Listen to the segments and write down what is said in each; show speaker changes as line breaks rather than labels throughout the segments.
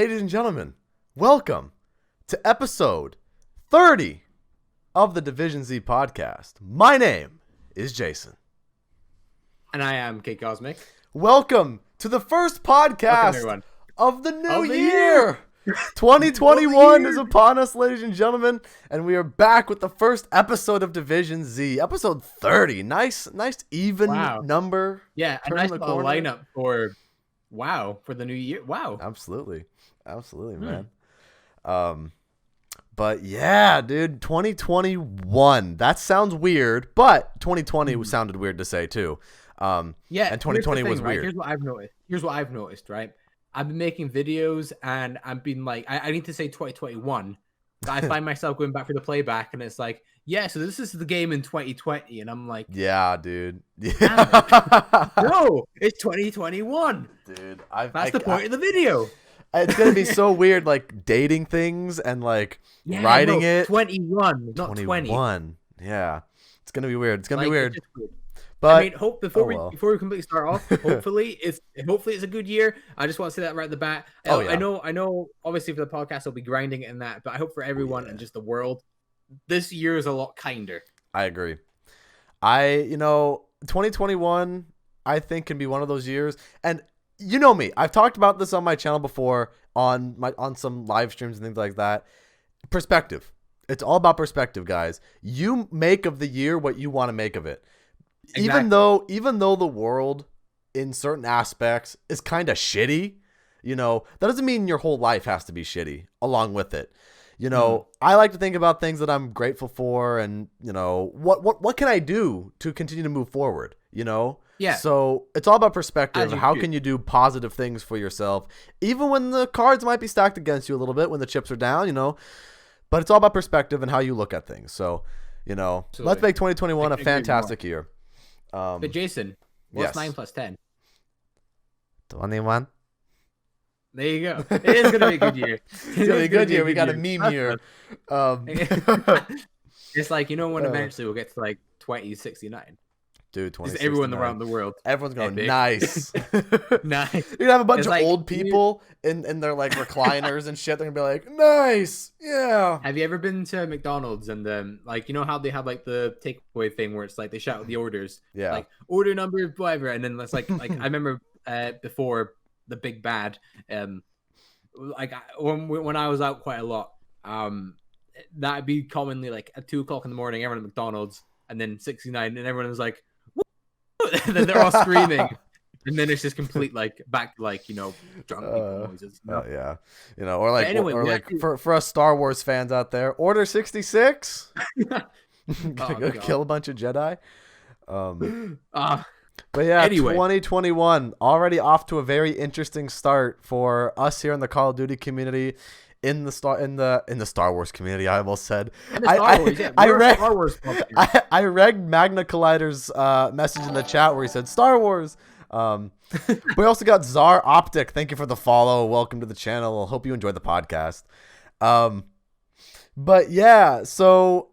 Ladies and gentlemen, welcome to episode 30 of the Division Z podcast. My name is Jason.
And I am Kate Cosmic.
Welcome to the first podcast of the new year. 2021 is upon us, ladies and gentlemen, and we are back with the first episode of Division Z, episode 30. Nice even number.
Yeah, a nice little lineup for the new year. Wow.
Absolutely, man. But yeah, dude, 2021. That sounds weird, but 2020 sounded weird to say too. And 2020 was weird.
Here's what I've noticed, right? I've been making videos and I've been like, I need to say 2021. I find myself going back for the playback and it's like, yeah, so this is the game in 2020. And I'm like,
yeah, dude.
Yeah. No, it's 2021.
Dude,
that's the point of the video.
It's going to be so weird, like dating things and like writing it.
21, not
21.
20.
Yeah. It's going to be weird. It's going to be weird.
But I mean, before we completely start off, hopefully it's a good year. I just want to say that right at the bat. I know. Obviously, for the podcast, I'll be grinding it and that, but I hope for everyone and just the world, this year is a lot kinder.
I agree. 2021, I think can be one of those years, and you know me, I've talked about this on my channel before, on some live streams and things like that. Perspective. It's all about perspective, guys. You make of the year what you want to make of it. Exactly. Even though the world in certain aspects is kind of shitty, that doesn't mean your whole life has to be shitty along with it. I like to think about things that I'm grateful for and, what can I do to continue to move forward, Yeah. So it's all about perspective. How can you do positive things for yourself, even when the cards might be stacked against you a little bit, when the chips are down, but it's all about perspective and how you look at things. So, let's make 2021 a fantastic year.
But Jason, what's 9 plus 10?
21.
There you go. It is going to be a good year.
It's going to be a good year. We got a meme here.
It's like, when eventually we'll get to like 2069.
Dude, 2069.
Everyone around the world.
Everyone's going, nice.
Nice.
You're going to have a bunch of old people in their like recliners and shit. They're going to be like, nice. Yeah.
Have you ever been to McDonald's and how they have like the takeaway thing where it's like they shout out the orders?
Yeah.
Like order number, whatever. And then it's like I remember before the big bad, when I was out quite a lot, that'd be commonly like at 2:00 in the morning, everyone at McDonald's, and then 69, and everyone was like, and then they're all screaming, and then it's just complete like back like drunk people noises.
Oh yeah, or like for us Star Wars fans out there, Order 66, kill a bunch of Jedi. But yeah, anyway. 2021 already off to a very interesting start for us here in the Call of Duty community. In the Star Wars community, I almost said. I read Magna Collider's message in the chat where he said Star Wars. We also got Czar Optic. Thank you for the follow. Welcome to the channel. Hope you enjoyed the podcast. But yeah, so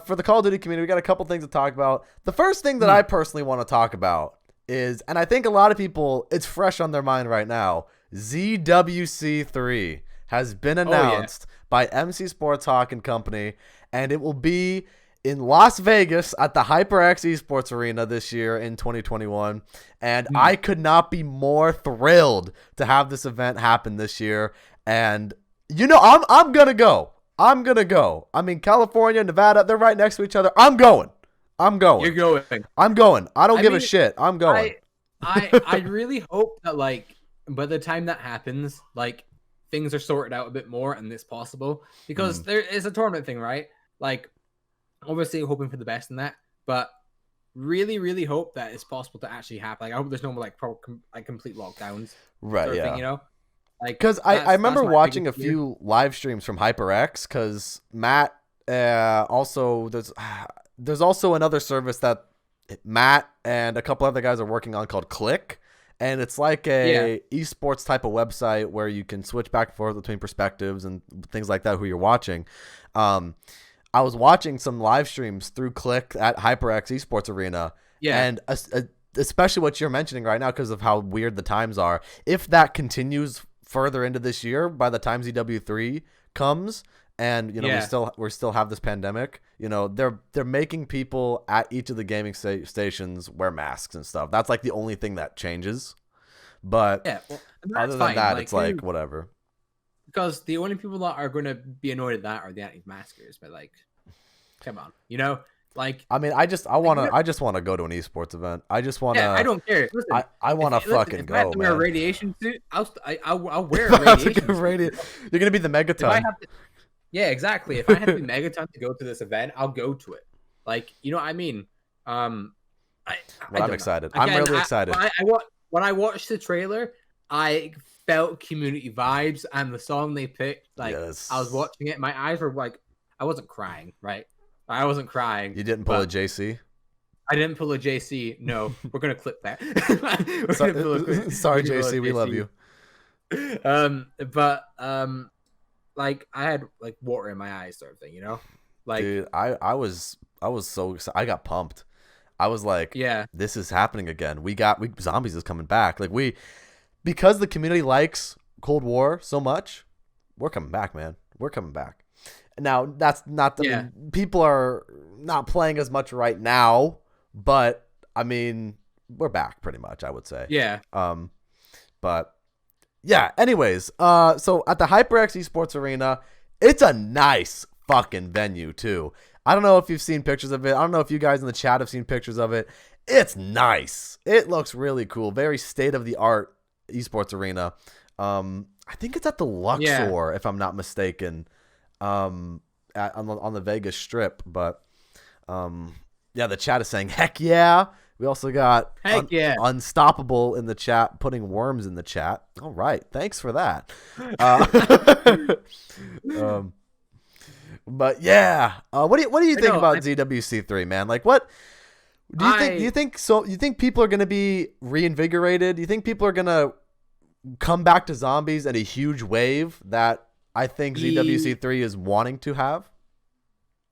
for the Call of Duty community, we got a couple things to talk about. The first thing that I personally want to talk about is, and I think a lot of people, it's fresh on their mind right now, ZWC3 has been announced by MC Sports Hawk and Company, and it will be in Las Vegas at the HyperX Esports Arena this year in 2021. And I could not be more thrilled to have this event happen this year. And I'm gonna go. I mean, California, Nevada, they're right next to each other. I'm going.
You're going.
I'm going. I don't give a shit. I'm going.
I really hope that like by the time that happens, like things are sorted out a bit more and it's possible, because there is a tournament thing, right? Like obviously hoping for the best in that, but really, really hope that it's possible to actually happen. Like I hope there's no more like complete lockdowns.
Right. Yeah.
Thing,
Because I remember watching a few live streams from HyperX, because Matt also there's also another service that Matt and a couple other guys are working on called Click, and it's like a esports type of website where you can switch back and forth between perspectives and things like that, who you're watching. I was watching some live streams through Click at HyperX Esports Arena, and especially what you're mentioning right now, because of how weird the times are. If that continues further into this year by the time ZW3 comes. And we still have this pandemic. They're making people at each of the gaming stations wear masks and stuff. That's like the only thing that changes. But other than that, it's like whatever.
Because the only people that are going to be annoyed at that are the anti-maskers. But like, come on, like.
I mean, I just want to go to an esports event. I just want to.
Yeah, I don't care. Listen,
I want to fucking go.
If I have to wear a radiation suit, I'll wear a radiation suit.
You're gonna be the Megaton.
Yeah, exactly. If I have to be Megaton to go to this event, I'll go to it. Like, you know what I mean? I'm
excited. Again, I'm really excited.
When I watched the trailer, I felt community vibes, and the song they picked, like, yes. I was watching it, my eyes were like, I wasn't crying, right? I wasn't crying.
You didn't pull a JC?
I didn't pull a JC. No, we're gonna clip that.
Sorry, JC, we love you.
Like I had like water in my eyes, sort of thing, Like,
dude, I was so excited. I got pumped. I was like,
yeah,
this is happening again. Zombies is coming back. Like because the community likes Cold War so much, we're coming back, man. We're coming back. Now that's not I mean, people are not playing as much right now, but I mean, we're back pretty much, I would say.
Yeah.
But yeah, anyways, so at the HyperX Esports Arena, it's a nice fucking venue too. I don't know if you've seen pictures of it. I don't know if you guys in the chat have seen pictures of it. It's nice. It looks really cool. Very state-of-the-art esports arena. I think it's at the Luxor, if I'm not mistaken, on the Vegas Strip. But the chat is saying, heck yeah. We also got Unstoppable in the chat, putting worms in the chat. All right. Thanks for that. But yeah, what do you think about ZWC3, man? Like, what do you think? Do you think so? You think people are going to be reinvigorated? Do you think people are going to come back to zombies at a huge wave that I think ZWC3 is wanting to have?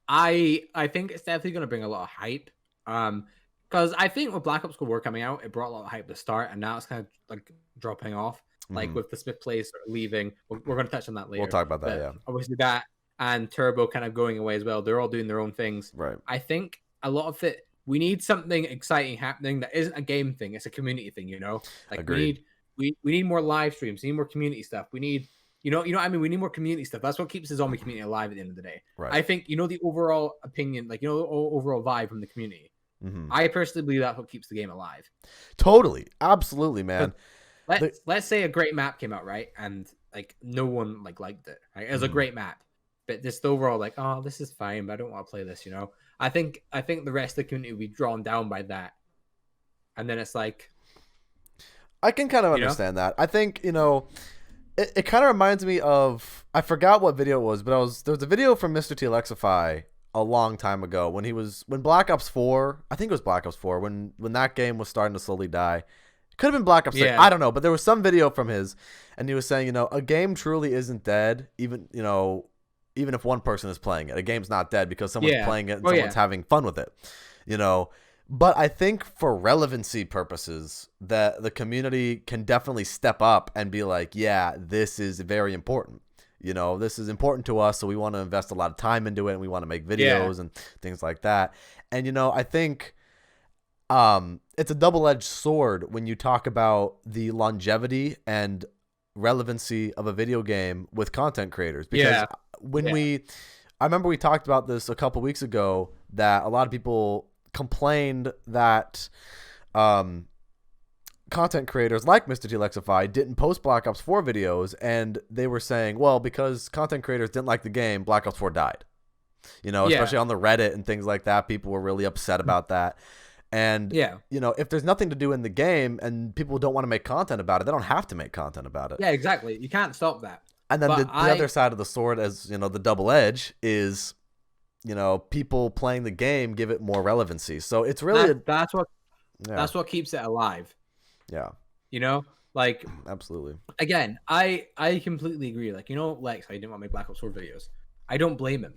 I think it's definitely going to bring a lot of hype. Because I think with Black Ops Cold War coming out, it brought a lot of hype to start, and now it's kind of like dropping off. Like with TheSmithPlays leaving, we're going to touch on that later.
We'll talk about that. Yeah,
obviously that. And Turbo kind of going away as well. They're all doing their own things.
Right.
I think a lot of it, we need something exciting happening that isn't a game thing. It's a community thing, Like
Agreed.
we need more live streams. We need more community stuff. We need, you know what I mean? We need more community stuff. That's what keeps the zombie community alive at the end of the day.
Right.
I think, the overall opinion, like, the overall vibe from the community.
Mm-hmm.
I personally believe that's what keeps the game alive.
Totally. Absolutely, man.
Let's say a great map came out, right? And like no one liked it. Right? It was a great map. But just overall, like, oh, this is fine, but I don't want to play this, I think the rest of the community will be drawn down by that. And then it's like,
I can kind of understand that. I think, it kind of reminds me of, I forgot what video it was, but there was a video from Mr. T Alexify a long time ago when Black Ops 4, I think it was Black Ops 4, when that game was starting to slowly die. It could have been Black Ops 6, I don't know, but there was some video from his, and he was saying, a game truly isn't dead, even if one person is playing it. A game's not dead because someone's playing it and someone's having fun with it, But I think for relevancy purposes, that the community can definitely step up and be like, yeah, this is very important. This is important to us, so we want to invest a lot of time into it, and we want to make videos and things like that. And, I think it's a double-edged sword when you talk about the longevity and relevancy of a video game with content creators, because I remember we talked about this a couple weeks ago, that a lot of people complained that content creators like Mr. T Alexify didn't post Black Ops 4 videos, and they were saying, well, because content creators didn't like the game, Black Ops 4 died. Especially on the Reddit and things like that, people were really upset about that. And, if there's nothing to do in the game and people don't want to make content about it, they don't have to make content about it.
Yeah, exactly. You can't stop that.
And then the other side of the sword, as, the double edge, is, people playing the game give it more relevancy. So it's really...
That's what keeps it alive.
Yeah.
Like...
Absolutely.
Again, I completely agree. Like, Lex, I didn't want to make Black Ops 4 videos. I don't blame him.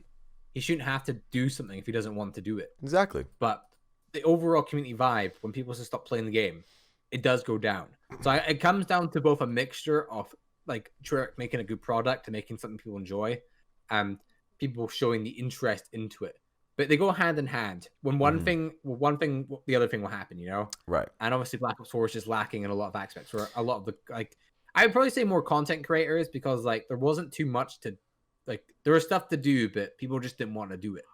He shouldn't have to do something if he doesn't want to do it.
Exactly.
But the overall community vibe, when people stop playing the game, it does go down. So it comes down to both a mixture of like Treyarch making a good product and making something people enjoy, and people showing the interest into it. But they go hand in hand. When one thing, the other thing will happen, you know?
Right.
And obviously Black Ops 4 is just lacking in a lot of aspects. Or a lot of the, like, I would probably say more content creators, because like there wasn't too much to, like, there was stuff to do, but people just didn't want to do it.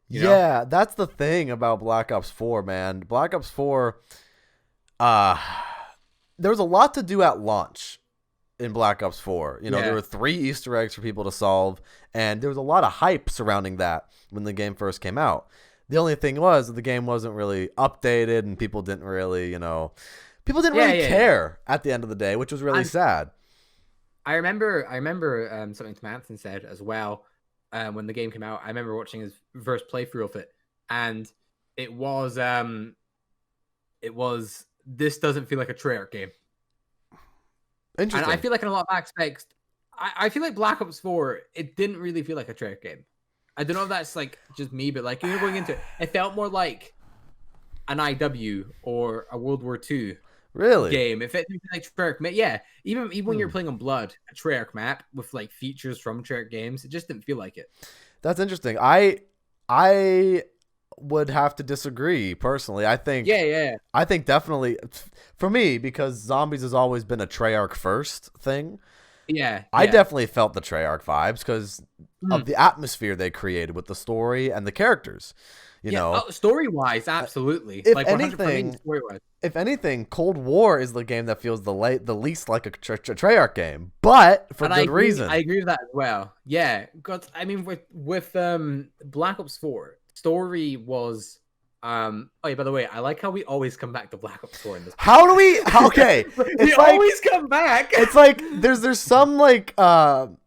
You know?
Yeah, that's the thing about Black Ops 4, man. Black Ops 4, there was a lot to do at launch in Black Ops 4. You know, there were 3 Easter eggs for people to solve, and there was a lot of hype surrounding that when the game first came out. The only thing was that the game wasn't really updated, and people didn't really, really care at the end of the day, which was really sad.
I remember something Tim Anthony said as well when the game came out. I remember watching his first playthrough of it, and it was this doesn't feel like a Treyarch game.
Interesting.
And I feel like in a lot of aspects, I feel like Black Ops 4, it didn't really feel like a Treyarch game. I don't know if that's like just me, but like going into it, it felt more like an IW or a World War II game. If it didn't feel like Treyarch, yeah. Even when you're playing on Blood, a Treyarch map with like features from Treyarch games, it just didn't feel like it.
That's interesting. I would have to disagree personally. I think I think definitely for me, because Zombies has always been a Treyarch first thing. I definitely felt the Treyarch vibes because of the atmosphere they created with the story and the characters. You know,
story wise, absolutely.
If
like
anything,
story-wise.
If anything, Cold War is the game that feels the least like a Treyarch game, but for good reason.
I agree with that as well. Yeah, because I mean, with Black Ops 4, story was. Oh yeah, by the way, I like how we always come back to Black Ops 4 in this.
How do we? Okay,
we always come back.
It's like there's some like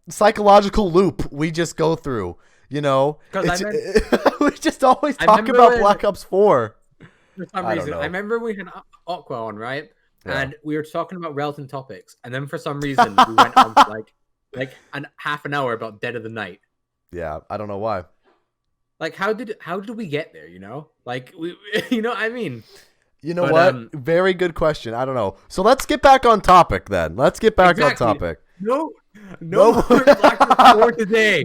psychological loop we just go through. You know, we just always talk about Black Ops 4.
For some reason, I remember we had Aqua on, right? Yeah. And we were talking about relevant topics, and then for some reason we went on for like half an hour about Dead of the Night.
Yeah, I don't know why.
Like, how did we get there? You know, like we, you know, I mean.
You know what? Very good question. I don't know. So let's get back on topic then. Let's get back on topic.
No more Black Ops 4 today.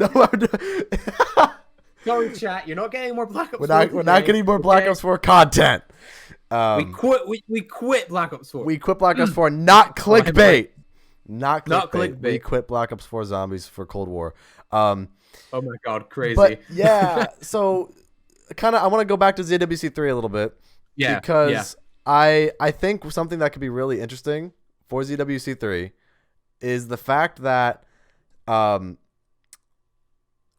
Sorry, chat. You're not getting more Black Ops 4
We're not getting more Black Ops 4 content.
We quit Black Ops 4.
We quit Black Ops 4. Not clickbait. Not clickbait. We quit Black Ops 4 Zombies for Cold War.
Oh my god, crazy.
But yeah, so kind of I want to go back to ZWC3 a little bit.
Yeah.
Because I think something that could be really interesting for ZWC3 is the fact that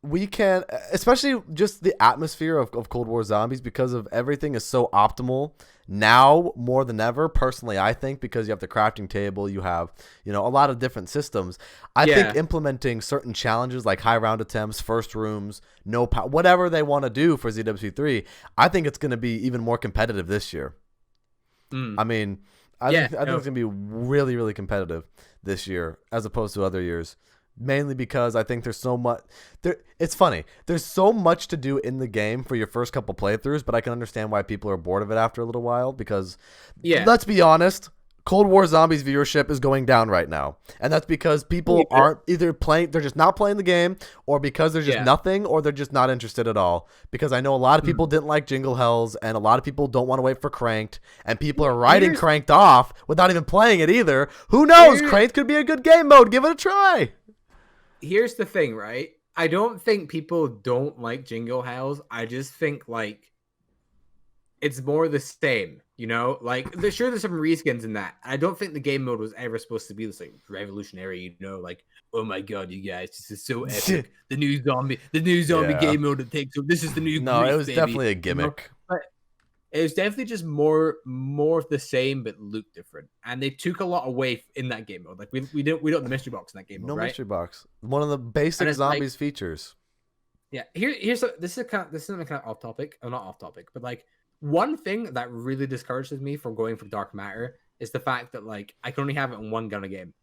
we can, especially just the atmosphere of Cold War Zombies, because of everything is so optimal now more than ever. Personally, I think because you have the crafting table, you have, you know, a lot of different systems. I think implementing certain challenges like high round attempts, first rooms, no power, whatever they want to do for ZWC3, I think it's going to be even more competitive this year. I mean, I think it's going to be really, really competitive this year as opposed to other years. Mainly because I think there's so much. It's funny. There's so much to do in the game for your first couple playthroughs, but I can understand why people are bored of it after a little while. Because, let's be honest, Cold War Zombies viewership is going down right now, and that's because people aren't either playing. They're just not playing the game, or because there's just nothing, or they're just not interested at all. Because I know a lot of people didn't like Jingle Hells, and a lot of people don't want to wait for Cranked, and people are writing Cranked off without even playing it either. Who knows? Cranked could be a good game mode. Give it a try.
Here's the thing, right? I don't think people don't like Jingle Hells. I just think like it's more the same, you know? Like there's some reskins in that. I don't think the game mode was ever supposed to be this like revolutionary, you know, like, oh my god, you guys, this is so epic. the new zombie game mode that takes this is the new
it was definitely a gimmick.
You know? But it was definitely just more of the same, but looked different. And they took a lot away in that game mode. Like we don't have the mystery box in that game mode, right? No
mystery box. One of the basic Zombies features.
Yeah. This is kind of off topic. Or not off topic, but like one thing that really discourages me from going for Dark Matter is the fact that like I can only have it in one gun a game.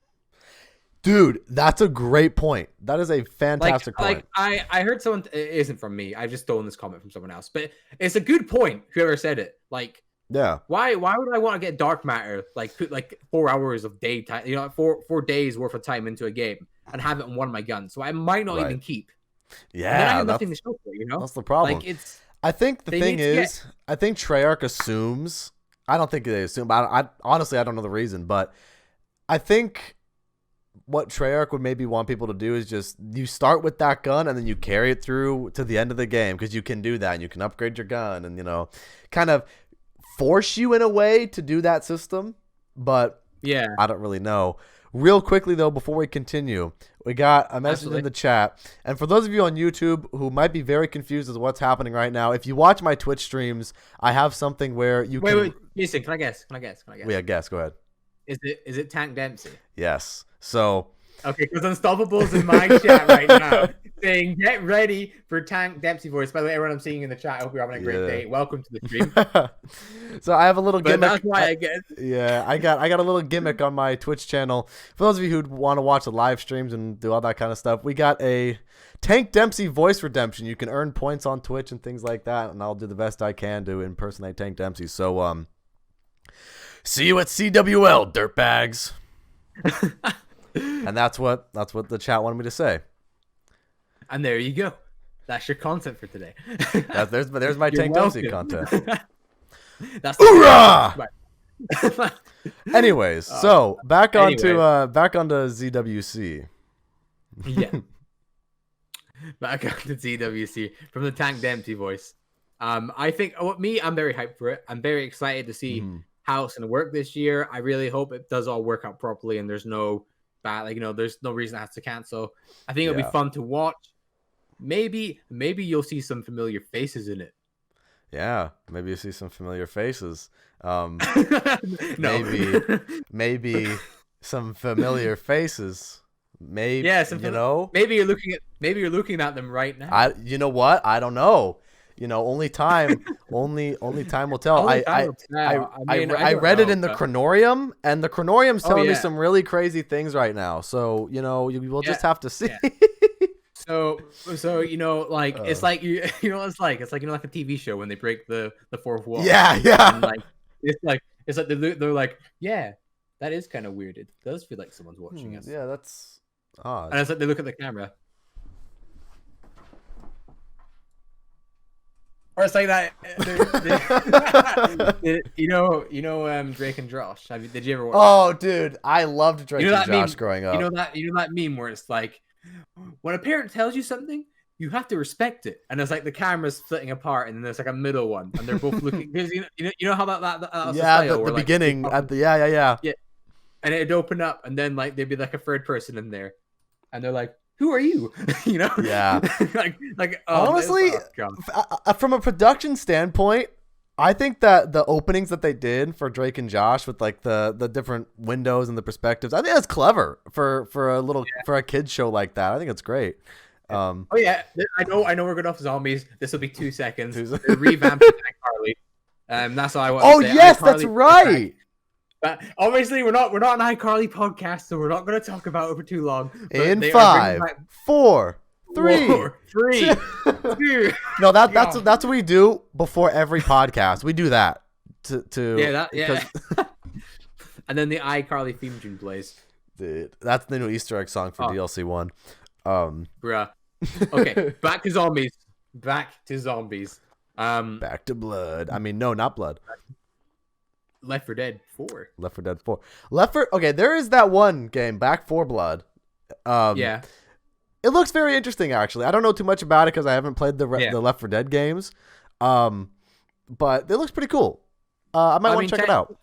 Dude, that's a great point. That is a fantastic point.
Like I heard someone, it isn't from me. I've just stolen this comment from someone else, but it's a good point. Whoever said it, like
Yeah.
Why would I want to get dark matter, like put like 4 hours of daytime, you know, 4 days worth of time into a game and have it on one of my guns, so I might not
Right.
even keep, and then I
Yeah.
have nothing to show for it, you know?
That's the problem.
Like it's
I think the
they
thing
need to get
is, I think Treyarch assumes. I don't think they assume, but I honestly I don't know the reason, but I think what Treyarch would maybe want people to do is just you start with that gun and then you carry it through to the end of the game because you can do that and you can upgrade your gun and kind of force you in a way to do that system. But
yeah.
I don't really know. Real quickly though, before we continue, we got a message
Absolutely.
in the chat, and for those of you on YouTube who might be very confused as to what's happening right now, if you watch my Twitch streams, I have something where you can.
Wait, Jason, can I guess?
Yeah, guess. Go ahead.
Is it Tank Dempsey?
Yes. So.
Okay, because Unstoppable's in my chat right now saying, get ready for Tank Dempsey voice. By the way, everyone I'm seeing in the chat, I hope you're having a great day. Welcome to the stream.
So I have a little
But
gimmick.
that's why I guess.
Yeah, I got a little gimmick on my Twitch channel. For those of you who want to watch the live streams and do all that kind of stuff, we got a Tank Dempsey voice redemption. You can earn points on Twitch and things like that, and I'll do the best I can to impersonate Tank Dempsey. So see you at CWL, dirtbags. And that's what the chat wanted me to say.
And there you go. That's your content for today.
There's my
You're
Tank Dempsey
welcome.
content.
That's
Hoorah!
Bye.
Anyways, so back onto ZWC.
Yeah. Back on to ZWC from the Tank Dempsey voice. I think I'm very hyped for it. I'm very excited to see how it's gonna work this year. I really hope it does all work out properly and there's no there's no reason it has to cancel. I think it'll be fun to watch. Maybe you'll see some familiar faces in it.
Yeah, maybe you see some familiar faces.
No.
maybe some familiar faces. Maybe
maybe you're looking at them right now.
You know what? I don't know. Only time will tell. I read it in the Chronorium, and the Chronorium's telling me some really crazy things right now. So we'll just have to see.
Yeah. So it's like it's like like a TV show when they break the fourth wall.
Yeah.
And it's like they're like, yeah, that is kind of weird. It does feel like someone's watching us.
Yeah, that's odd.
And it's like they look at the camera. Or it's like that. Drake and Josh. Did you ever watch?
Oh, dude, I loved Drake and Josh
meme,
growing up.
You know that meme where it's like, when a parent tells you something, you have to respect it. And it's like the camera's splitting apart, and then there's like a middle one, and they're both looking. Because you know how that was
the beginning at the yeah.
And it'd open up, and then like there'd be like a third person in there, and they're like, who are you?
Yeah.
Honestly,
from a production standpoint, I think that the openings that they did for Drake and Josh with like the different windows and the perspectives, I think that's clever for a kids show like that. I think it's great.
I know we're going off zombies. This will be 2 seconds. They're revamping iCarly. That's all I want.
Oh
to say.
yes, that's right.
But obviously, we're not an iCarly podcast, so we're not going to talk about it for too long.
In 5, 4, 3,
2.
No, that's what we do before every podcast. We do that
yeah. And then the iCarly theme tune plays.
Dude, that's the new Easter egg song for DLC 1.
Bruh. Okay, back to zombies. Back to
blood. I mean, no, not blood.
Left 4 Dead 4.
Okay, there is that one game, Back 4 Blood.
Yeah.
It looks very interesting, actually. I don't know too much about it because I haven't played the Left 4 Dead games. But it looks pretty cool. I might want to check it out.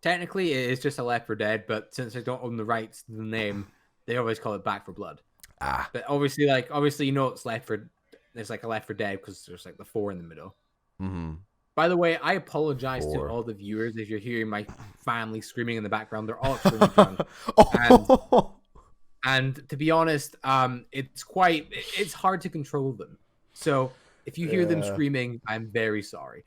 Technically, it is just a Left 4 Dead, but since they don't own the rights to the name, they always call it Back 4 Blood. But obviously, it's Left 4. There's like a Left 4 Dead because there's like the 4 in the middle.
Mm-hmm.
By the way, I apologize to all the viewers if you're hearing my family screaming in the background. They're all extremely drunk. And to be honest, it's hard to control them. So if you hear them screaming, I'm very sorry.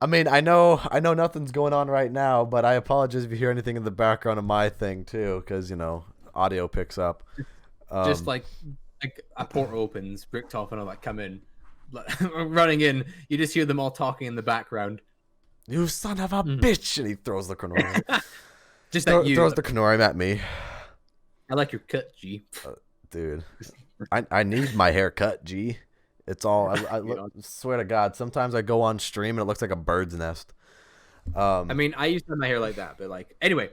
I mean, I know nothing's going on right now, but I apologize if you hear anything in the background of my thing too, because audio picks up.
Just like a portal opens, Bricktop and all that come in. Running in, you just hear them all talking in the background.
You son of a bitch! And he throws the Kronorium.
Just at you.
Throws the Kronorium at me.
I like your cut, G.
Dude, I need my hair cut, G. It's all. I swear to God, sometimes I go on stream and it looks like a bird's nest.
I mean, I used to have my hair like that, but like, anyway.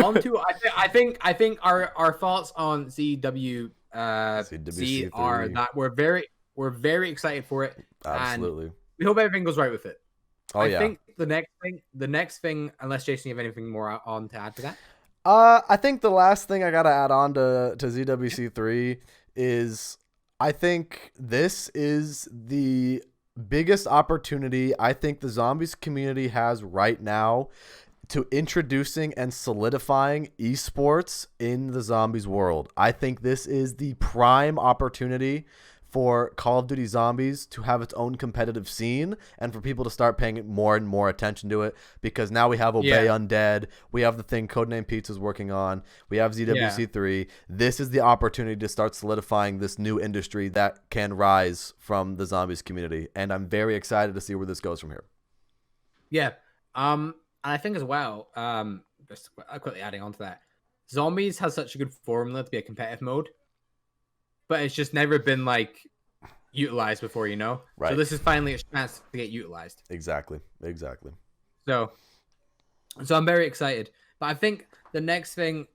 On to I think our thoughts on ZWC3 are that we're very excited for it.
Absolutely.
And we hope everything goes right with it.
Oh,
I think the next thing, unless Jason, you have anything more on to add to that?
I think the last thing I gotta add on to ZWC3 is I think this is the biggest opportunity I think the zombies community has right now to introducing and solidifying esports in the zombies world. I think this is the prime opportunity for Call of Duty Zombies to have its own competitive scene and for people to start paying more and more attention to it, because now we have Obey Undead, we have the thing Codename Pizza's working on, we have ZWC3. This is the opportunity to start solidifying this new industry that can rise from the Zombies community, and I'm very excited to see where this goes from here.
Yeah. And I think as well, just quickly adding on to that, Zombies has such a good formula to be a competitive mode, but it's just never been like utilized before, you know?
Right.
So this is finally a chance to get utilized.
Exactly.
So I'm very excited. But I think the next thing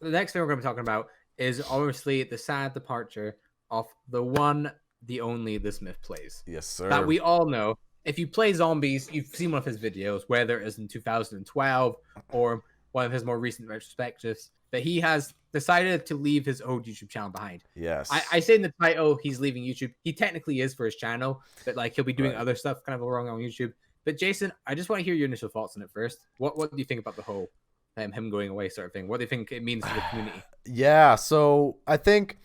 we're going to be talking about is obviously the sad departure of the one, the only TheSmithPlays.
Yes, sir.
That we all know. If you play Zombies, you've seen one of his videos, whether it is in 2012 or one of his more recent retrospectives, that he has decided to leave his old YouTube channel behind.
Yes.
I say in the title he's leaving YouTube. He technically is for his channel, but like he'll be doing other stuff kind of wrong on YouTube. But Jason, I just want to hear your initial thoughts on it first. What do you think about the whole him going away sort of thing? What do you think it means to the community?
Yeah, so I think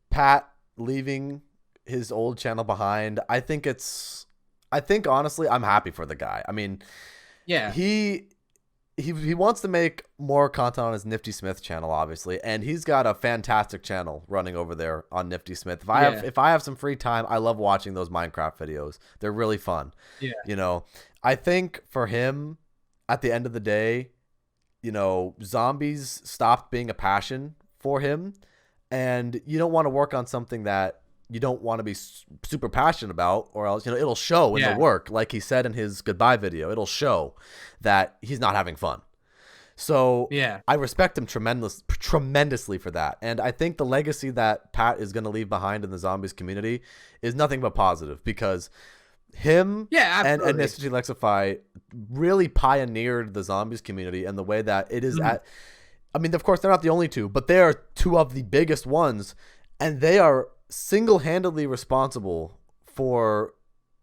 Pat leaving his old channel behind, I think honestly I'm happy for the guy. I mean,
yeah.
He wants to make more content on his Nifty Smith channel, obviously, and he's got a fantastic channel running over there on Nifty Smith. If I have some free time, I love watching those Minecraft videos. They're really fun.
Yeah.
You know, I think for him, at the end of the day, you know, zombies stopped being a passion for him, and you don't want to work on something that you don't want to be super passionate about, or else, you know, it'll show in the work. Like he said in his goodbye video, it'll show that he's not having fun. So
yeah,
I respect him tremendously for that. And I think the legacy that Pat is going to leave behind in the zombies community is nothing but positive, because him and Necessity Lexify really pioneered the zombies community and the way that it is I mean, of course, they're not the only two, but they are two of the biggest ones, and they are single-handedly responsible for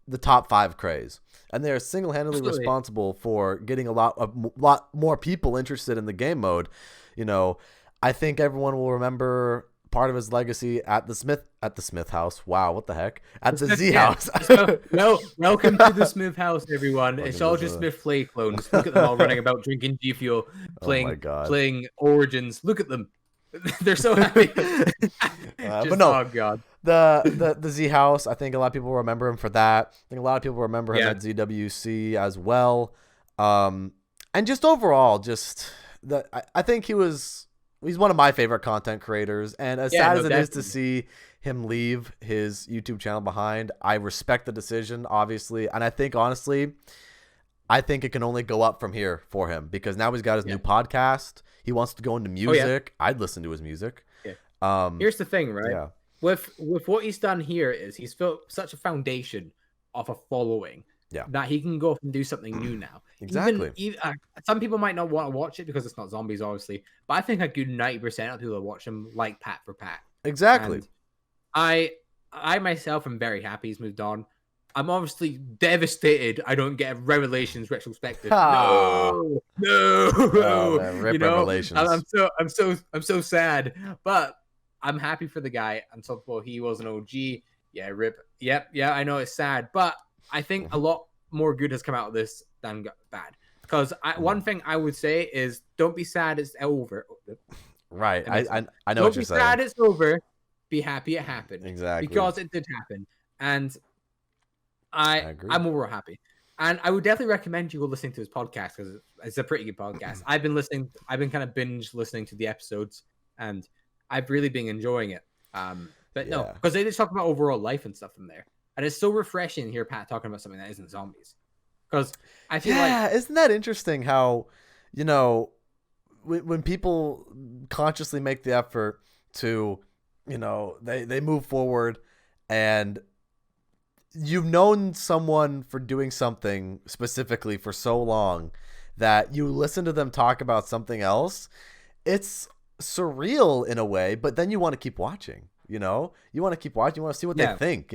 the top 5 craze, and they're single-handedly responsible for getting a lot more people interested in the game mode. You know, I think everyone will remember part of his legacy at the Smith house. Wow, what the heck? At the Z house.
Welcome to the Smith house, everyone. It's all just SmithPlay clones. Look at them all running about drinking G Fuel, playing Origins. Look at them. They're so happy.
But no,
oh god,
the Z house. I think a lot of people remember him for that. I think a lot of people remember him at ZWC as well. And just overall, I think he's one of my favorite content creators. And as sad as it is to see him leave his YouTube channel behind, I respect the decision, obviously. And I think, honestly, it can only go up from here for him, because now he's got his new podcast. He wants to go into music. I'd listen to his music.
Yeah. Here's the thing, right?
Yeah.
With what he's done here is he's built such a foundation of a following that he can go off and do something new now.
Exactly.
Even some people might not want to watch it because it's not zombies, obviously, but I think a good 90% of people that watch him like Pat for Pat.
Exactly.
And I myself am very happy he's moved on. I'm obviously devastated I don't get a Revelations retrospective. No.
Oh, man, rip Revelations.
I'm so sad, but I'm happy for the guy. I'm so well, he was an OG. Yeah, rip. Yep, yeah, I know it's sad, but I think a lot more good has come out of this than bad. Because one thing I would say is, don't be sad it's over.
Right. I know what you're saying.
Don't be sad it's over. Be happy it happened.
Exactly.
Because it did happen. And I'm overall happy. And I would definitely recommend you go listening to his podcast because it's a pretty good podcast. I've been kind of binge listening to the episodes, and I've really been enjoying it. But no, because they just talk about overall life and stuff in there, and it's so refreshing to hear Pat talking about something that isn't zombies. Because I feel like,
isn't that interesting how, when people consciously make the effort to, they move forward, and you've known someone for doing something specifically for so long that you listen to them talk about something else. It's surreal in a way, but then you want to keep watching. You want to keep watching. You want to see what they think.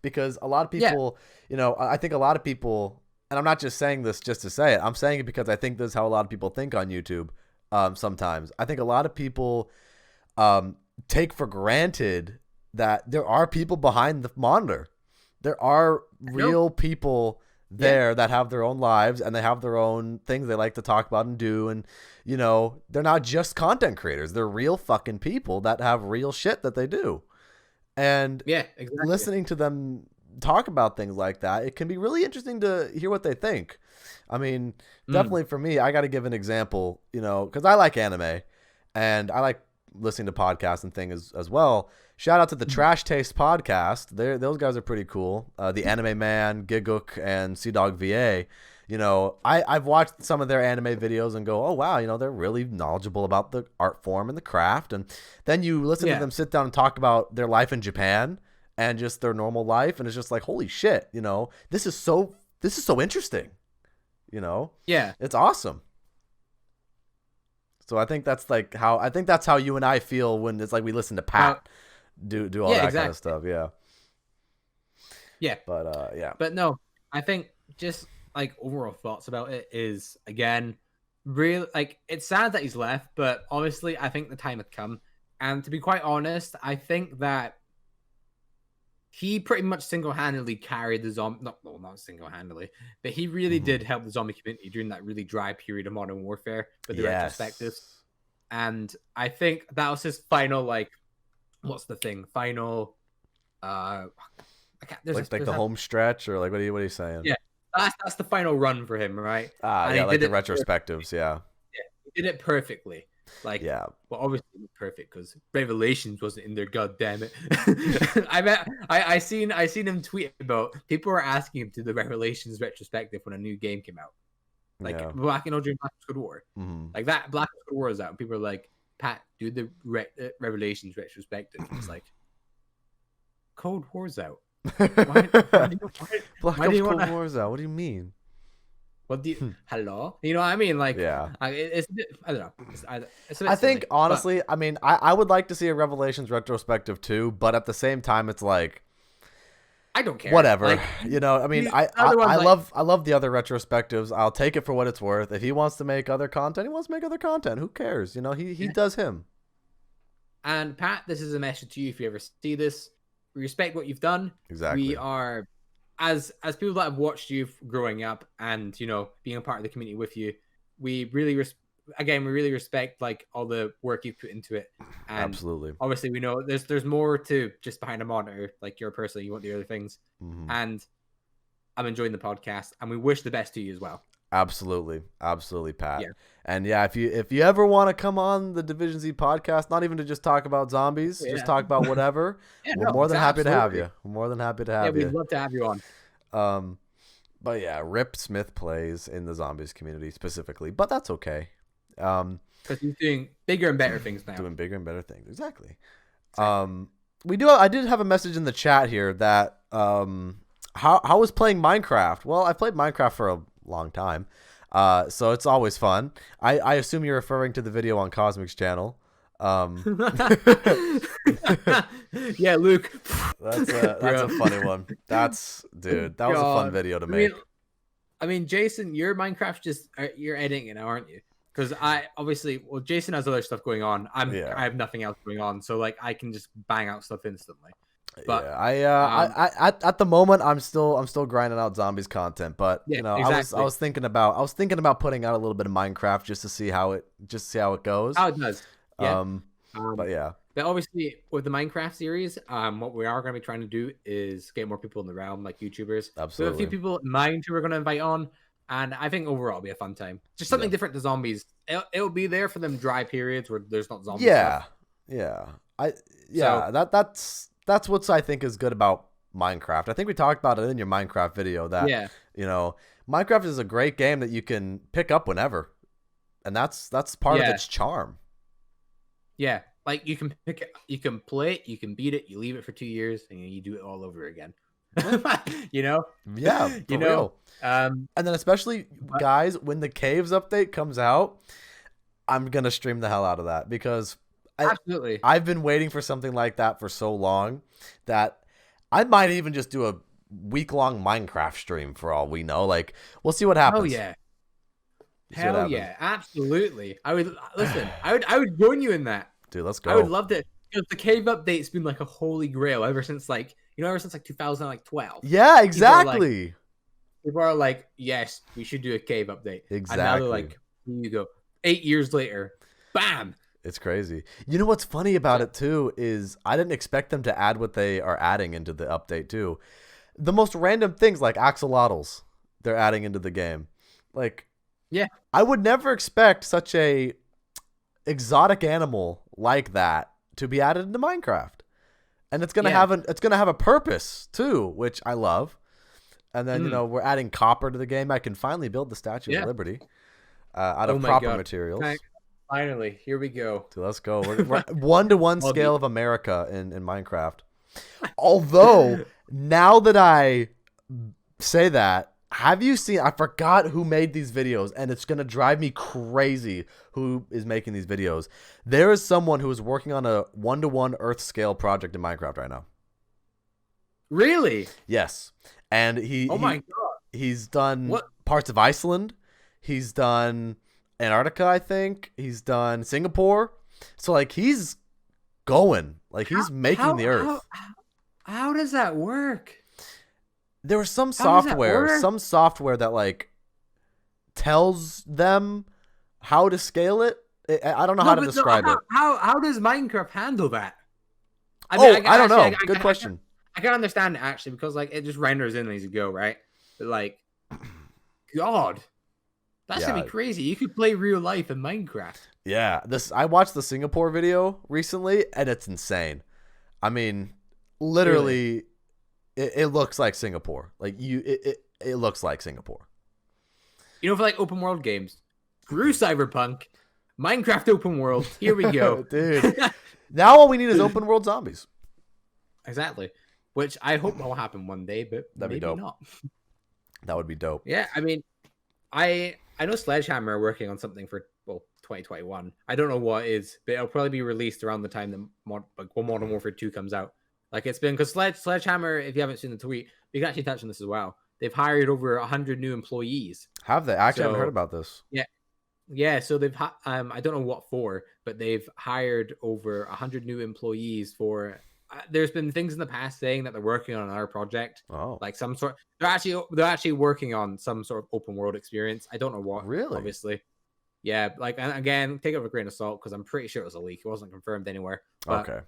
Because a lot of people, I think a lot of people, and I'm not just saying this just to say it. I'm saying it because I think this is how a lot of people think on YouTube. Sometimes I think a lot of people take for granted that there are people behind the monitor. There are real people there that have their own lives, and they have their own things they like to talk about and do. And, they're not just content creators. They're real fucking people that have real shit that they do. And listening to them talk about things like that, it can be really interesting to hear what they think. I mean, definitely for me, I got to give an example, because I like anime and I like listening to podcasts and things as well. Shout out to the Trash Taste podcast. Those guys are pretty cool. The Anime Man, Giguk, and Sea Dog VA. I've watched some of their anime videos and go, oh wow, they're really knowledgeable about the art form and the craft. And then you listen to them sit down and talk about their life in Japan and just their normal life, and it's just like, holy shit, this is so interesting. It's awesome. So I think that's how you and I feel when it's like we listen to Pat do all that kind of stuff. But
no, I think just like overall thoughts about it is, again, really, like, it's sad that he's left, but obviously I think the time had come. And to be quite honest, I think that he pretty much single-handedly carried the zombie, not single-handedly, but he really did help the zombie community during that really dry period of Modern Warfare with the retrospectives. And I think that was his final, like, what's the thing? Final,
there's the home stretch, or like, what are you saying?
Yeah, that's the final run for him, right?
Like the retrospectives,
he did it perfectly. Like, well, obviously perfect because Revelations wasn't in there. God damn it! I seen him tweet about people were asking him to do the Revelations retrospective when a new game came out, like during Black Ops Cold War, like that Black Ops Cold War was out, and people were like, Pat, do the Revelations retrospective. It's like, Cold War's out.
Black Ops Cold War's out. What do you mean?
What do you hello? You know what I mean? Like, it's I don't know.
I think honestly, I mean, I would like to see a Revelations retrospective too, but at the same time, it's like,
I don't care.
Whatever, like, I mean, I love the other retrospectives. I'll take it for what it's worth. If he wants to make other content, he wants to make other content. Who cares? He does him.
And Pat, this is a message to you. If you ever see this, we respect what you've done.
Exactly.
We are, as people that have watched you growing up and being a part of the community with you, we really respect like all the work you've put into it. And
absolutely.
Obviously, we know there's more to just behind a monitor. Like, you're a person, you want the other things, and I'm enjoying the podcast, and we wish the best to you as well.
Absolutely, Pat. And if you ever want to come on the Division Z podcast, not even to just talk about zombies, just talk about whatever, we're more than happy to have you. We're more than happy to have you.
We'd love to have you on.
But rip SmithPlays in the zombies community specifically, but that's okay.
Because he's doing bigger and better things now.
Doing bigger and better things, exactly. I did have a message in the chat here that how was playing Minecraft? Well, I've played Minecraft for a long time, so it's always fun. I assume you're referring to the video on Cosmic's channel.
Yeah, Luke.
That's a funny one. That was a fun video to make.
I mean, Jason, your Minecraft you're editing it now, aren't you? Because Jason has other stuff going on. I have nothing else going on, so like I can just bang out stuff instantly. But
I at the moment I'm still grinding out zombies content, but exactly. I was thinking about putting out a little bit of Minecraft just to see how it goes.
How it does. Yeah.
But
But obviously, with the Minecraft series, what we are going to be trying to do is get more people in the realm, like YouTubers. We have a few
Absolutely.
people in mind who we're going to invite on, and I think overall it'll be a fun time. Just
Yeah.
something different to zombies. It'll be there for them dry periods where there's not zombie
Yeah.
stuff.
Yeah.
So
That's what's I think is good about Minecraft. I think we talked about it in your Minecraft video that,
yeah,
you know, Minecraft is a great game that you can pick up whenever. And that's part of
yeah,
its charm.
yeah. Like you can pick it, you can play it, you can beat it, you leave it for 2 years, and you do it all over again. you know,
Yeah, for
you know.
real. And then especially
But
guys, when the caves update comes out, I'm gonna stream the hell out of that because
absolutely.
I've been waiting for something like that for so long that I might even just do a week-long Minecraft stream for all we know. Like, we'll see what happens.
Oh yeah.
See what
Hell
happens.
yeah, absolutely. I would listen. I would join you in that.
Dude, let's
I would
go.
love to. Because the cave update's been like a holy grail ever since ever since like 2012.
Yeah, exactly.
People are like, yes, we should do a cave update.
Exactly.
And now they're like, here you go. 8 years later, bam.
It's crazy. You know what's funny about it too is I didn't expect them to add what they are adding into the update too. The most random things like axolotls they're adding into the game. Like,
yeah,
I would never expect such a exotic animal like that to be added into Minecraft. And it's gonna have a purpose too, which I love. And then we're adding copper to the game. I can finally build the Statue of Liberty out of proper materials.
Finally, here we go.
So let's go. We're 1-to-1 scale of America in Minecraft. Although now that I say that, have you seen? I forgot who made these videos, and it's gonna drive me crazy. Who is making these videos? There is someone who is working on a 1-to-1 Earth scale project in Minecraft right now.
Really?
Yes, and
my god,
he's done parts of Iceland. He's done Antarctica, I think. He's done Singapore. So like he's going, like he's making the Earth.
How does that work?
There was some software that like tells them how to scale it. I don't know how to describe it.
How does Minecraft handle that?
I don't know. Good question.
I can understand it actually because like it just renders in as you go, right? But like, God, that's gonna be crazy. You could play real life in Minecraft.
Yeah, I watched the Singapore video recently, and it's insane. I mean, literally. Really? It looks like Singapore. Like it looks like Singapore.
You know, for like open world games, screw Cyberpunk, Minecraft open world. Here we go,
dude. Now all we need is open world zombies.
Exactly, which I hope will happen one day, but
that'd
maybe
be dope.
not.
That would be dope.
Yeah, I mean, I know Sledgehammer are working on something for 2021. I don't know what it is, but it'll probably be released around the time that Modern Warfare 2 comes out. Like it's been because Sledgehammer, if you haven't seen the tweet, we can actually touch on this as well. They've hired over 100 new employees.
Have they? I actually haven't heard about this.
Yeah. So they've I don't know what for, but they've hired over 100 new employees for. There's been things in the past saying that they're working on another project.
Oh,
like some sort. They're actually working on some sort of open world experience. I don't know what.
Really?
Obviously. Yeah. Like, and again, take it with a grain of salt because I'm pretty sure it was a leak. It wasn't confirmed anywhere. But
okay.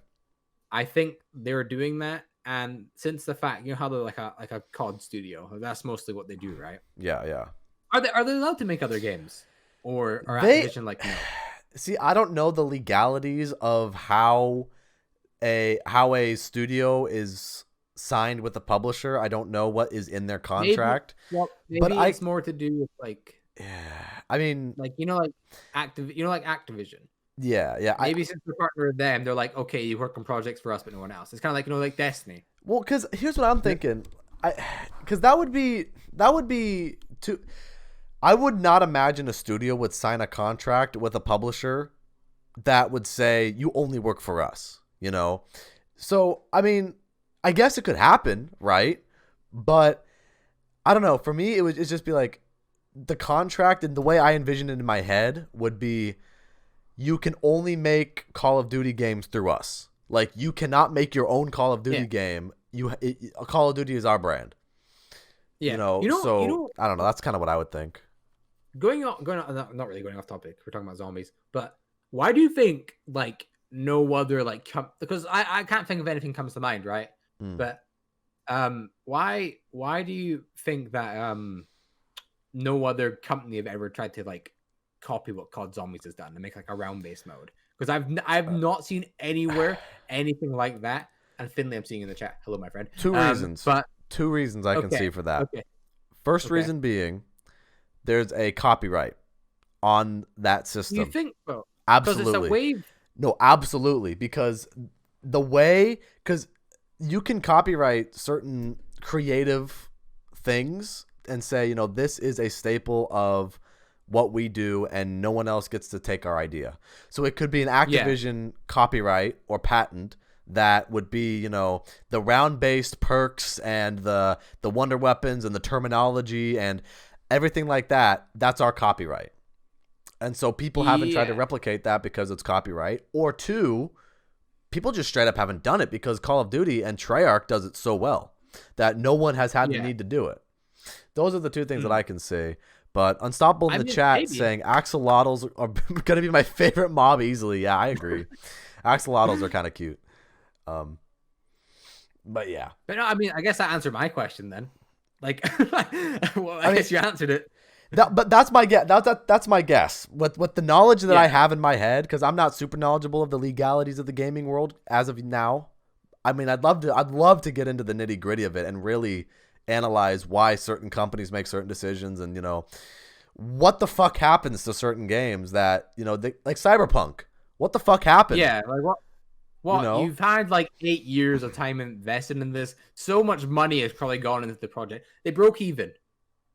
I think they were doing that, and since the fact, you know how they're like a COD studio, that's mostly what they do, right?
Yeah.
Are they allowed to make other games, or Activision like no?
See, I don't know the legalities of how a studio is signed with the publisher. I don't know what is in their contract.
Maybe it's more to do with like.
Yeah, I mean,
like Activision.
Yeah.
Maybe since we're partner with them, they're like, okay, you work on projects for us, but no one else. It's kind of like like Destiny.
Well, because here's what I'm thinking, because that would be too. I would not imagine a studio would sign a contract with a publisher that would say you only work for us. So I mean, I guess it could happen, right? But I don't know. For me, it'd just be like the contract, and the way I envision it in my head would be. You can only make Call of Duty games through us. Like you cannot make your own Call of Duty game. Call of Duty is our brand.
Yeah.
So I don't know. That's kind of what I would think.
Going on, not really going off topic. We're talking about zombies, but why do you think like no other like because I can't think of anything comes to mind, right?
Mm.
But why do you think that no other company have ever tried to like copy what COD Zombies has done and make like a round based mode? Because I've not seen anywhere anything like that. And Finley, I'm seeing in the chat. Hello, my friend.
Two reasons.
But
Two reasons I can
okay,
see for that.
okay,
First
okay.
reason being, there's a copyright on that
Do
system.
you think so?
Absolutely.
Because it's a wave.
No, absolutely. Because because you can copyright certain creative things and say, you know, this is a staple of what we do and no one else gets to take our idea. So it could be an Activision copyright or patent that would be, you know, the round-based perks and the wonder weapons and the terminology and everything like that. That's our copyright. And so people haven't tried to replicate that because it's copyright. Or two, people just straight up haven't done it because Call of Duty and Treyarch does it so well that no one has had the need to do it. Those are the two things that I can see. But Unstoppable in the chat saying axolotls are going to be my favorite mob easily. Yeah, I agree. Axolotls are kind of cute. But yeah.
But no, I mean, I guess that answered my question then. Like, well, I guess you answered it.
But that's my guess. That's my guess. With the knowledge that I have in my head, because I'm not super knowledgeable of the legalities of the gaming world as of now. I mean, I'd love to get into the nitty gritty of it and really analyze why certain companies make certain decisions and, you know, what the fuck happens to certain games that, you know, like Cyberpunk. What the fuck happened?
Yeah, like what? Well,
you know?
You've had like 8 years of time invested in this. So much money has probably gone into the project. They broke even.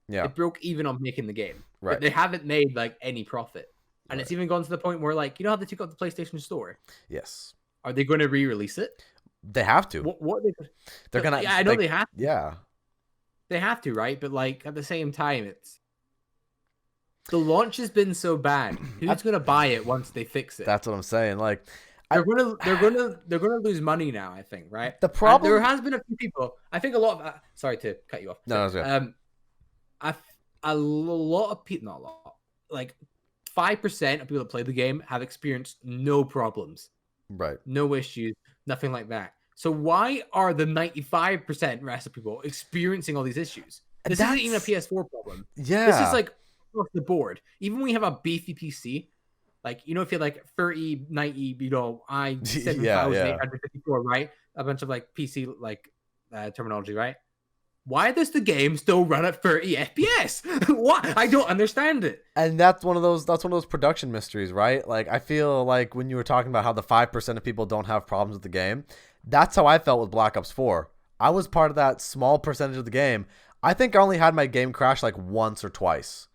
Yeah.
They broke even on making the game.
Right.
But they haven't made like any profit. And it's even gone to the point where, like, you know how they took out the PlayStation Store?
Yes.
Are they going to re-release it?
They have to.
What
they're gonna?
Yeah, I know they have to.
Yeah.
They have to, right? But like at the same time, it's the launch has been so bad. Who's gonna buy it once they fix it?
That's what I'm saying. Like
they're gonna lose money now. I think, right?
The problem
there has been a few people. I think a lot of. Sorry to cut you off.
No,
so, a lot of people, not a lot, like 5% of people that play the game have experienced no problems,
right?
No issues, nothing like that. So why are the 95% rest of people experiencing all these issues? This isn't even a PS4 problem.
Yeah,
this is like across the board. Even when we have a beefy PC, like, you know, if you're like 30, 90, you know, i7-5854, right? A bunch of like PC like terminology, right? Why does the game still run at 30 FPS? What? I don't understand it.
And that's one of those production mysteries, right? Like, I feel like when you were talking about how the 5% of people don't have problems with the game, that's how I felt with Black Ops 4. I was part of that small percentage of the game. I think I only had my game crash like once or twice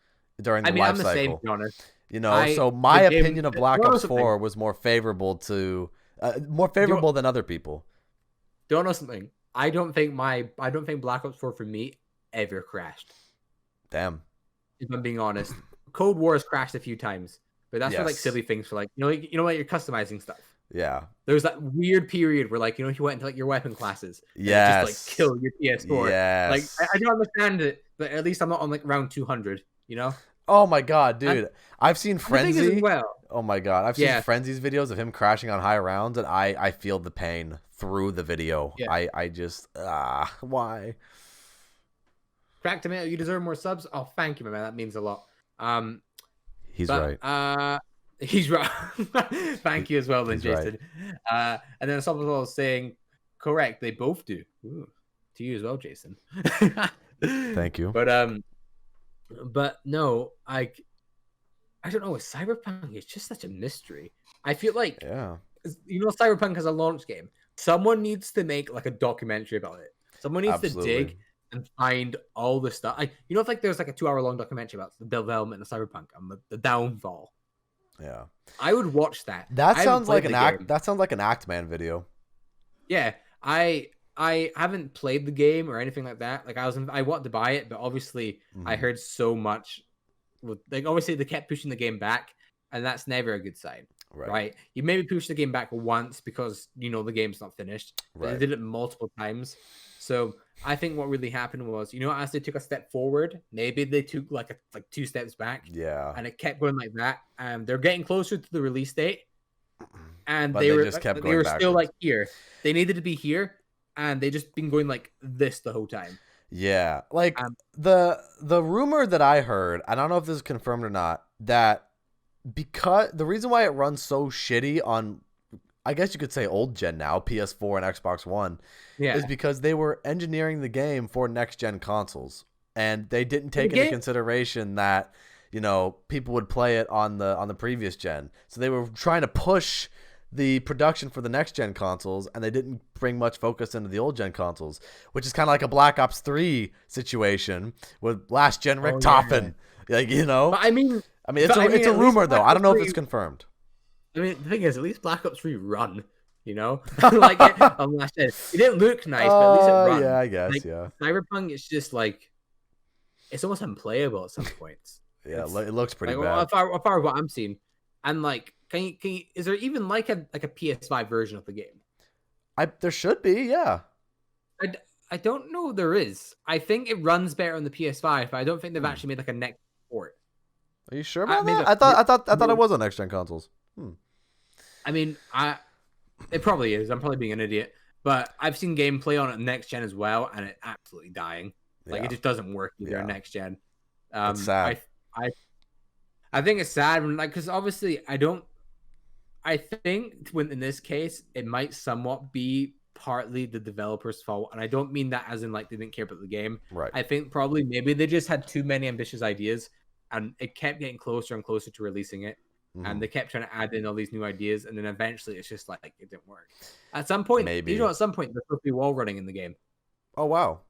during the life cycle.
I'm the same, to be honest.
You know, so my opinion of Black Ops 4 was more favorable than other people.
Don't know something. I don't think Black Ops 4 for me ever crashed.
Damn.
If I'm being honest. Cold War has crashed a few times, but that's for like silly things, for like, you know what, you're customizing stuff.
Yeah.
There's that weird period where, like, you know, you went into like your weapon classes.
Yes.
Just like kill your PS4.
Yes.
Like, I don't understand it, but at least I'm not on like round 200, you know?
Oh my god, dude. I've seen Frenzy. Oh my god. I've seen Frenzy's videos of him crashing on high rounds, and I feel the pain through the video.
Yeah.
I just why?
Crack Tomato, you deserve more subs. Oh, thank you, my man. That means a lot.
He's right.
He's right. Thank you as well, then, Jason. Right. And then someone was saying, correct, they both do. Ooh, to you as well, Jason.
Thank you.
But no, I don't know. With Cyberpunk, it's just such a mystery. I feel like, you know, Cyberpunk has a launch game. Someone needs to make like a documentary about it. Someone needs to dig and find all the stuff. Like, you know, if like there's like a 2-hour-long documentary about the development of Cyberpunk and the downfall.
Yeah,
I would watch that.
That sounds like an act. That sounds like an Actman video.
Yeah, I haven't played the game or anything like that. Like, I wanted to buy it, but obviously I heard so much. Like, obviously they kept pushing the game back, and that's never a good sign. Right? You maybe push the game back once because, you know, the game's not finished. Right. They did it multiple times. So I think what really happened was, you know, as they took a step forward, maybe they took like 2 steps back.
Yeah.
And it kept going like that. They're getting closer to the release date. and
But they just kept
they
going
were still
backwards.
like here. They needed to be here, and they just been going like this the whole time.
Yeah, like
Um,
the rumor that I heard, I don't know if this is confirmed or not, that because the reason why it runs so shitty on, I guess you could say old gen now, PS4 and Xbox One, is
yeah,
because they were engineering the game for next gen consoles, and they didn't
the
take into
game.
consideration that people would play it on the previous gen. So they were trying to push the production for the next gen consoles, and they didn't bring much focus into the old gen consoles, which is kind of like a Black Ops 3 situation with last gen
Oh yeah.
Richtofen. Like,
But I mean,
it's a
at least
rumor though.
Black
I don't
Ops
know if
3
it's confirmed.
I mean, the thing is, at least Black Ops 3 run, like on last gen. It didn't look nice, but at least it run.
Yeah, I guess,
Like
yeah.
Cyberpunk, it's just like it's almost unplayable at some points.
Yeah,
It's
it looks pretty
like
bad.
as far as what I'm seeing, and like, can you? Is there even like a PS5 version of the game?
There should be, yeah.
I don't know if there is. I think it runs better on the PS5, but I don't think they've actually made like a next port.
Are you sure about
Maybe
that? I thought it was on next gen consoles.
I mean, it probably is. I'm probably being an idiot, but I've seen gameplay on it next gen as well, and it's absolutely dying. Like
Yeah.
it just doesn't work either
Yeah.
on next gen.
It's sad.
I think it's sad when, like, because obviously I think when in this case it might somewhat be partly the developer's fault, and I don't mean that as in like they didn't care about the game.
Right.
I think probably maybe they just had too many ambitious ideas, and it kept getting closer and closer to releasing it. And they kept trying to add in all these new ideas, and then eventually it's just like it didn't work. At some point,
Maybe.
at some point there's supposed to be wall running in the game.
Oh wow.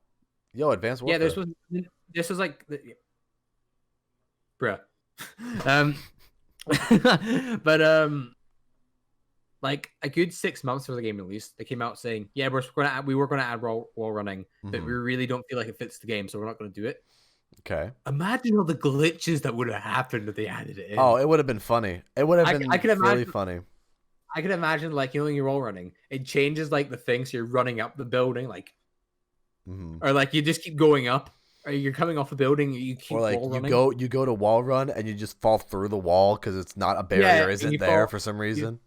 Yo, Advanced Warfare.
Yeah, this was like, bruh. But like a good 6 months before the game released, they came out saying, "Yeah, we were gonna add wall running, but we really don't feel like it fits the game, so we're not gonna do it."
Okay.
Imagine all the glitches that would have happened if they added it in.
Oh, it would have been funny. It would have been
I could
really
imagine,
funny.
I can imagine, like, when you're wall running, it changes like the thing, so you're running up the building, like, or like you just keep going up, or you're coming off a building, you keep
Or like
wall running.
you go to wall run and you just fall through the wall because it's not a barrier isn't there for some reason.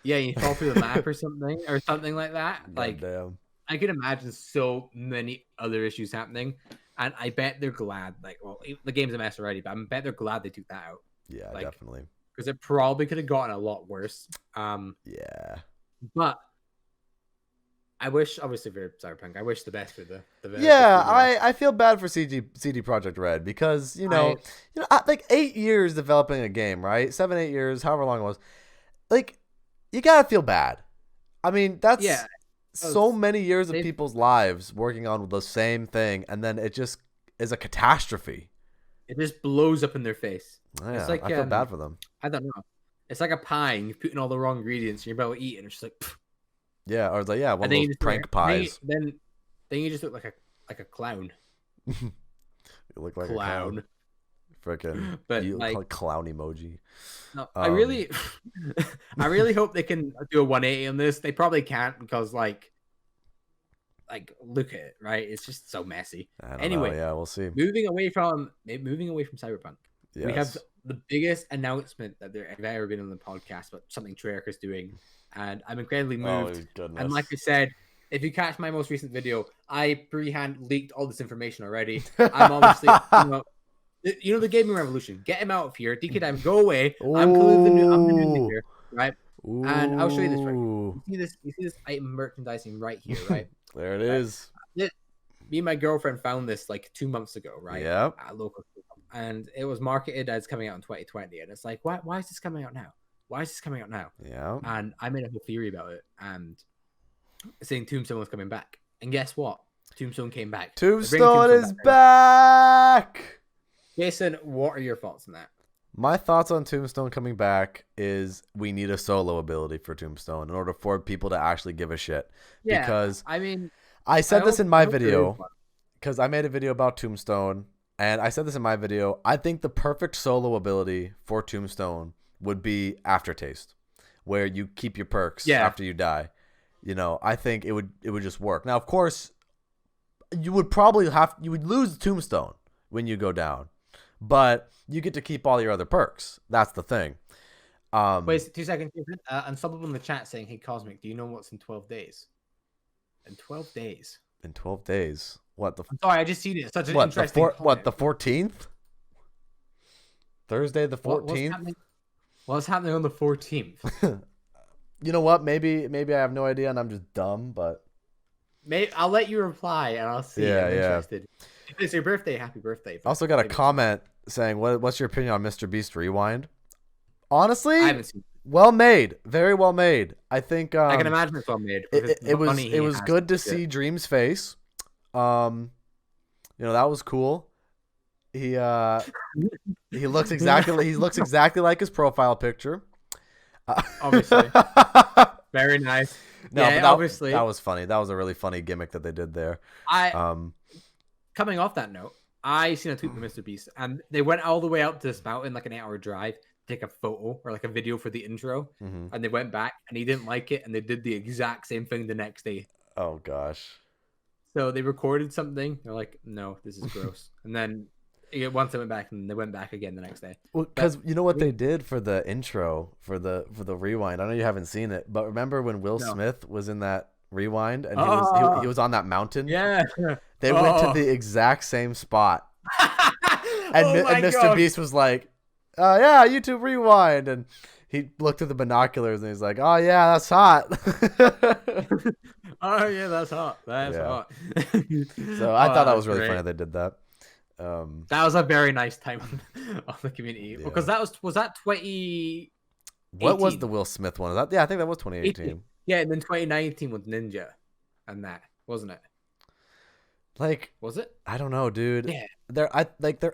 You fall through the map or something like that. Like,
damn.
I can imagine so many other issues happening, and I bet they're glad. Like, well, the game's a mess already, but I bet they're glad they took that out.
Yeah,
like,
definitely.
Because it probably could have gotten a lot worse.
Yeah.
But I wish, obviously, for Cyberpunk, I wish the best for the
yeah, I feel bad for CD Projekt Red because like 8 years developing a game, right? 7-8 years, however long it was. Like, you gotta feel bad. I mean, that's so many years of people's lives working on the same thing, and then it just is a catastrophe.
It just blows up in their face.
Yeah,
it's like,
I feel bad for them.
I don't know. It's like a pie, and you've put in all the wrong ingredients, and you're about to eat it, and it's just like, pfft.
Yeah, or it's like, one of those prank pies.
Then you just look like a clown.
You look like
clown.
A clown. Freaking,
but
you
like
clown emoji.
No, I really hope they can do a 180 on this. They probably can't because like look at it, right? It's just so messy. Anyway,
yeah, we'll see.
Moving away from Cyberpunk, we have the biggest announcement that there have ever been on the podcast, but something Treyarch is doing, and I'm incredibly moved. And like I said, if you catch my most recent video, I pre-hand leaked all this information already. I'm obviously the gaming revolution. Get him out of here. DK Dime, go away. I'm the new here, right?
Ooh.
And I'll show you this right. You see this item merchandising right here, right?
There it is.
Me and my girlfriend found this like 2 months ago, right?
Yeah.
At a local store. And it was marketed as coming out in 2020. And it's like, why is this coming out now? Why is this coming out now?
Yeah.
And I made a whole theory about it and saying Tombstone was coming back. And guess what? Tombstone came back.
Tombstone is back.
Jason, what are your thoughts on that?
My thoughts on Tombstone coming back is we need a solo ability for Tombstone in order for people to actually give a shit.
Yeah,
because
I mean,
I said this in my video because I made a video about Tombstone, and I said this in my video. I think the perfect solo ability for Tombstone would be Aftertaste, where you keep your perks after you die. I think it would just work. Now, of course, you would lose Tombstone when you go down, but you get to keep all your other perks. That's the thing.
Wait 2 seconds. And someone in the chat saying, "Hey Cosmic, do you know what's in 12 days?" In 12 days.
In 12 days. What the?
I'm sorry, I just seen it. It's such an
What
interesting.
What the 14th? Thursday the 14th.
What's happening on the 14th?
You know what? Maybe I have no idea and I'm just dumb, but
Maybe I'll let you reply and I'll see.
Yeah,
I'm
yeah.
interested. If it's your birthday, happy birthday.
I also got a comment saying, "What's your opinion on Mr. Beast Rewind?" Honestly,
I haven't seen it.
well made, very well made. I think
I can imagine it's well made.
it was good to see Dream's face. That was cool. He looks exactly like his profile picture.
Obviously. Very nice.
No,
yeah,
but
obviously.
That was funny. That was a really funny gimmick that they did there.
Coming off that note, I seen a tweet from Mr. Beast, and they went all the way out to this mountain, like an 8-hour drive, to take a photo or like a video for the intro, and they went back, and he didn't like it, and they did the exact same thing the next day.
Oh gosh.
So they recorded something. They're like, "No, this is gross," and then once they went back, and they went back again the next day.
Well, because you know what they did for the intro for the rewind. I know you haven't seen it, but remember when Will Smith was in that rewind and he was on that mountain?
Yeah.
They went to the exact same spot, and Mr.
God.
Beast was like, "Yeah, YouTube rewind," and he looked at the binoculars and he's like, "Oh yeah, that's hot."
Oh yeah, that's hot. That's hot.
So I thought that was really funny they did that.
That was a very nice time on the community because that was that 20.
What was the Will Smith one? I think that was 2018.
Yeah, and then 2019 with Ninja, and that wasn't it?
Like,
was it?
I don't know, dude.
Yeah.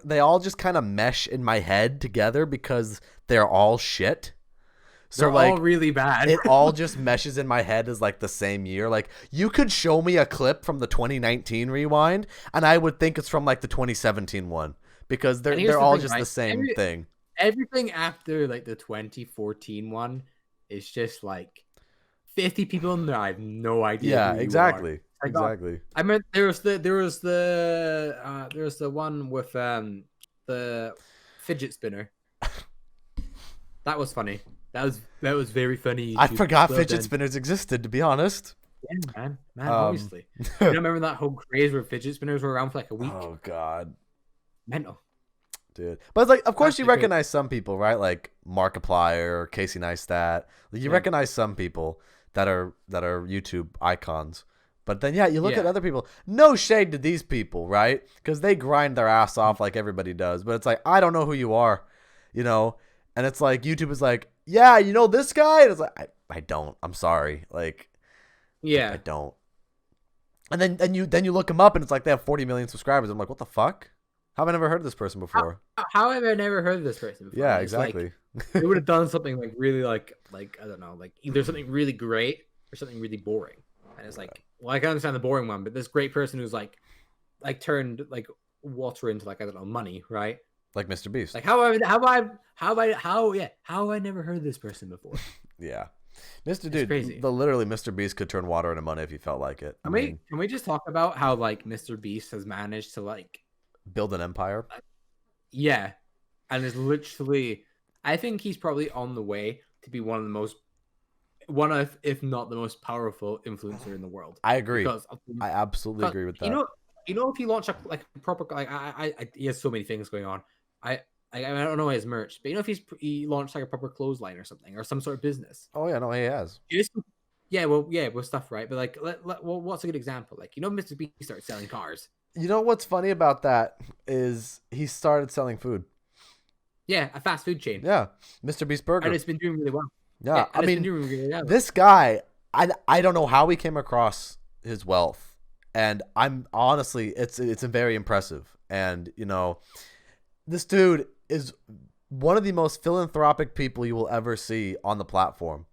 They all just kind of mesh in my head together because they're all shit. So
they're all really bad.
It all just meshes in my head as like the same year. Like you could show me a clip from the 2019 rewind and I would think it's from like the 2017 one because they're all just the same thing.
Everything after like the 2014 one is just like 50 people in there. I have no idea.
Yeah, exactly. Exactly.
I meant there was the one with the fidget spinner. That was funny. That was very funny.
I forgot fidget spinners existed, to be honest.
Yeah, man, obviously. You remember that whole craze where fidget spinners were around for like a week?
Oh God,
mental,
dude. But it's like, of course, you recognize some people, right? Like Markiplier or Casey Neistat. Like, you recognize some people that are YouTube icons. But then, you look at other people. No shade to these people, right? Because they grind their ass off like everybody does. But it's like, I don't know who you are, And it's like YouTube is like, yeah, you know this guy? And it's like, I don't. I'm sorry. Like,
yeah,
I don't. And then you look them up and it's like they have 40 million subscribers. I'm like, what the fuck? How have I never heard of this person before?
How have I never heard of this person before?
Yeah, exactly.
Like, they would have done something like really like I don't know, like either something really great or something really boring. And it's like, well, I can understand the boring one, but this great person who's like turned like water into like I don't know money, right?
Like Mr. Beast.
Like how have I never heard of this person before?
Yeah.
Crazy.
Literally Mr. Beast could turn water into money if he felt like it.
Can we just talk about how like Mr. Beast has managed to like
build an empire?
Yeah. And is literally, I think he's probably on the way to be one of, if not the most powerful influencer in the world.
I agree. I absolutely agree with that.
You know, if he launched a proper, like he has so many things going on. I don't know his merch, but if he launched like a proper clothesline or something or some sort of business.
Oh yeah, no, he has.
With stuff, right? But like, what's a good example? Like, Mr. Beast started selling cars.
You know what's funny about that is he started selling food.
Yeah, a fast food chain.
Yeah, Mr. Beast Burger,
and it's been doing really well.
Yeah, I mean, this guy, I don't know how he came across his wealth, and I'm honestly, it's very impressive. And this dude is one of the most philanthropic people you will ever see on the platform,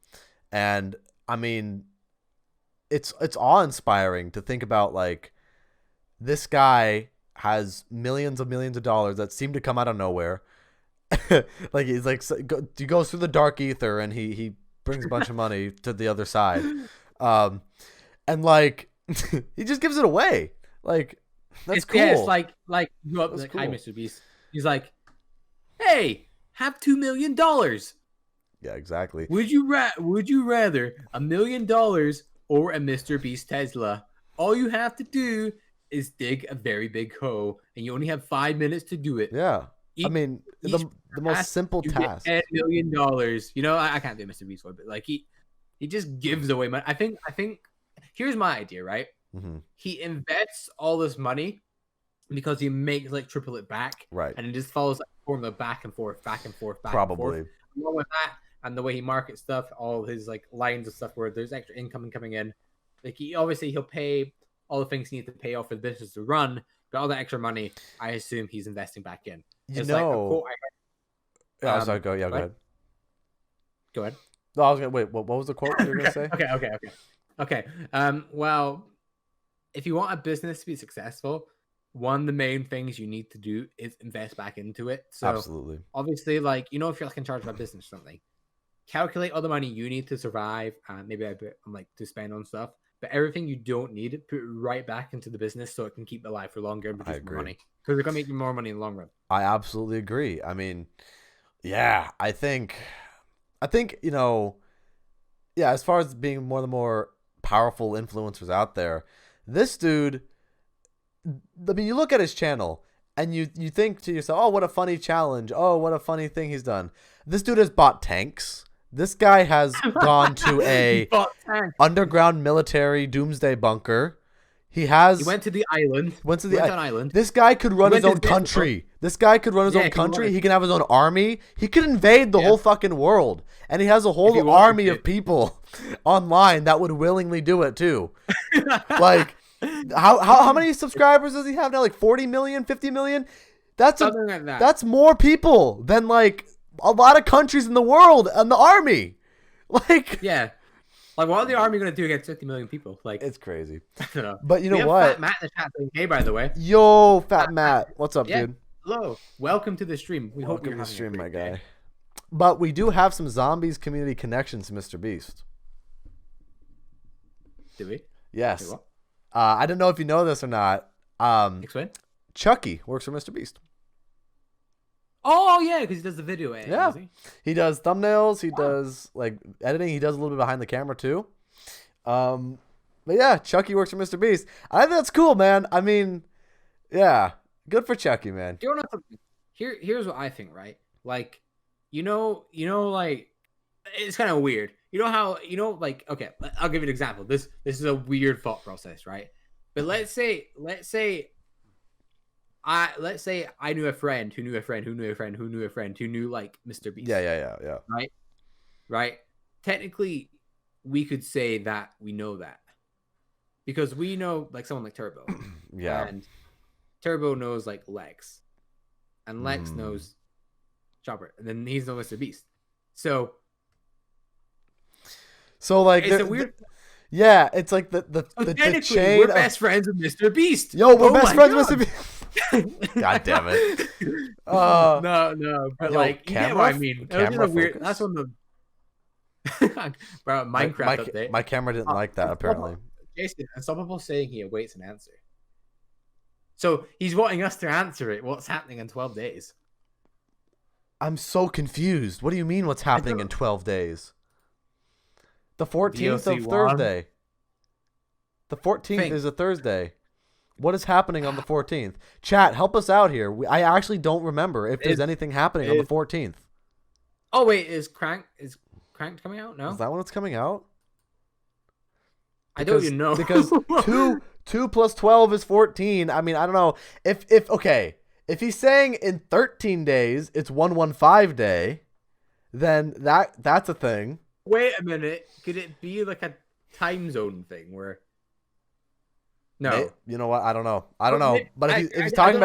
and I mean, it's awe-inspiring to think about. Like, this guy has millions of dollars that seem to come out of nowhere. Like, he's like, he goes through the dark ether and he brings a bunch of money to the other side, and like he just gives it away. Like, that's cool.
Yeah, it's like you up like, cool. Hi, Mr. Beast. He's like, hey, have $2 million.
Yeah, exactly.
Would you rather $1 million or a Mr. Beast Tesla? All you have to do is dig a very big hole, and you only have 5 minutes to do it.
Yeah. I
Each,
mean,
each
the most simple
you get
task.
$10 million. You know, I can't do Mr. Beast one, but like he just gives away money. I think here's my idea, right?
Mm-hmm.
He invests all this money because he makes like triple it back,
Right.
and it just follows like formula back and forth, back and forth, back
Probably.
and forth. Along with that, and the way he markets stuff, all his like lines of stuff where there's extra income coming in. Like he'll pay all the things he needs to pay off for the business to run, but all that extra money, I assume he's investing back in. It's like a quote I
heard. Sorry, go ahead.
Go ahead.
No, I was gonna wait. What was the quote you were gonna say?
Okay. Well, if you want a business to be successful, one of the main things you need to do is invest back into it. So
Absolutely.
obviously, like, you know, if you're like in charge of a business or something, calculate all the money you need to survive, maybe a bit like to spend on stuff, but everything you don't need, put it right back into the business so it can keep alive for longer and produce more money. Because they're gonna make you more money in the long run.
I absolutely agree. I mean, yeah, I think, you know, yeah, as far as being one of the more powerful influencers out there, this dude, I mean, you look at his channel and you think to yourself, oh, what a funny challenge. Oh, what a funny thing he's done. This dude has bought tanks. This guy has gone to a underground military doomsday bunker. He went
to the island. Island.
This guy could run his own country. This guy could run his own country. He can have his own army. He could invade the whole fucking world. And he has a whole army of people online that would willingly do it too. Like, how many subscribers does he have now? Like 40 million, 50 million?
Something like that.
That's more people than like a lot of countries in the world and the army. Like,
yeah. Like, what are the army going to do against 50 million people? Like,
it's crazy.
I don't know.
But you know what?
Fat Matt in the chat saying, hey, by the way.
Yo, Fat Matt. What's up, dude?
Hello. Welcome to the stream. We hope you're
having a great
my
guy.
day.
But we do have some zombies community connections to Mr. Beast.
Do we?
Yes.
Wait,
I don't know if you know this or not.
Explain.
Chucky works for Mr. Beast.
Oh, yeah, because he does the video editing,
yeah.
Does
he does thumbnails. He does, like, editing. He does a little bit behind the camera, too. But, yeah, Chucky works for Mr. Beast. I think that's cool, man. I mean, yeah. Good for Chucky, man.
Do you know something? Here's what I think, right? Like, you know, like, it's kind of weird. You know how, like, okay, I'll give you an example. This is a weird thought process, right? But let's say I knew a friend who knew a friend who knew a friend who knew a friend who knew like Mr. Beast.
Yeah.
Right. Technically, we could say that we know that because we know like someone like Turbo.
Yeah.
And Turbo knows like Lex, and Lex knows Chopper, and then he's no Mr. Beast. So
like
it's a weird.
Yeah, it's like the chain.
We're best friends with Mr. Beast.
Yo, we're best friends with Mr. Beast. God damn it.
No, but like, you get what I mean. It was just a weird. That's one of the bro, Minecraft update.
My camera didn't like that apparently.
Jason, and some people saying he awaits an answer. So he's wanting us to answer it. What's happening in 12 days?
I'm so confused. What do you mean? What's happening in 12 days? The 14th of Thursday. The 14th is a Thursday. What is happening on the 14th? Chat, help us out here. I actually don't remember if there's anything happening on the 14th.
Oh wait, is Cranked coming out? No.
Is that when it's coming out?
I don't even know.
Because 2 plus 12 is 14. I mean, I don't know. If he's saying in 13 days it's 115 day, then that's a thing.
Wait a minute. Could it be like a time zone thing where? No.
You know what? I don't know. But if he's talking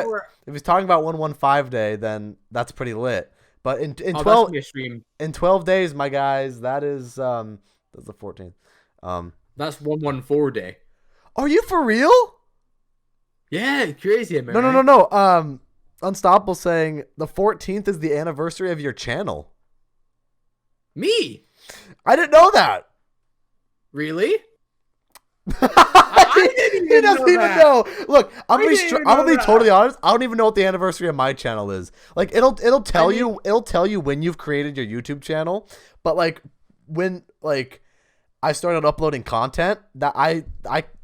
about 115 day, then that's pretty lit. But in 12 days, my guys, that's the 14th.
That's 114 day.
Are you for real?
Yeah, crazy, man.
No. Unstoppable saying the 14th is the anniversary of your channel.
Me?
I didn't know that.
Really? I didn't
He
didn't
doesn't
know
even
that.
know. Look, I'm
We didn't even
gonna
know
be
that.
totally honest. I don't even know what the anniversary of my channel is. Like it'll tell you when you've created your YouTube channel, but like when like I started uploading content, that I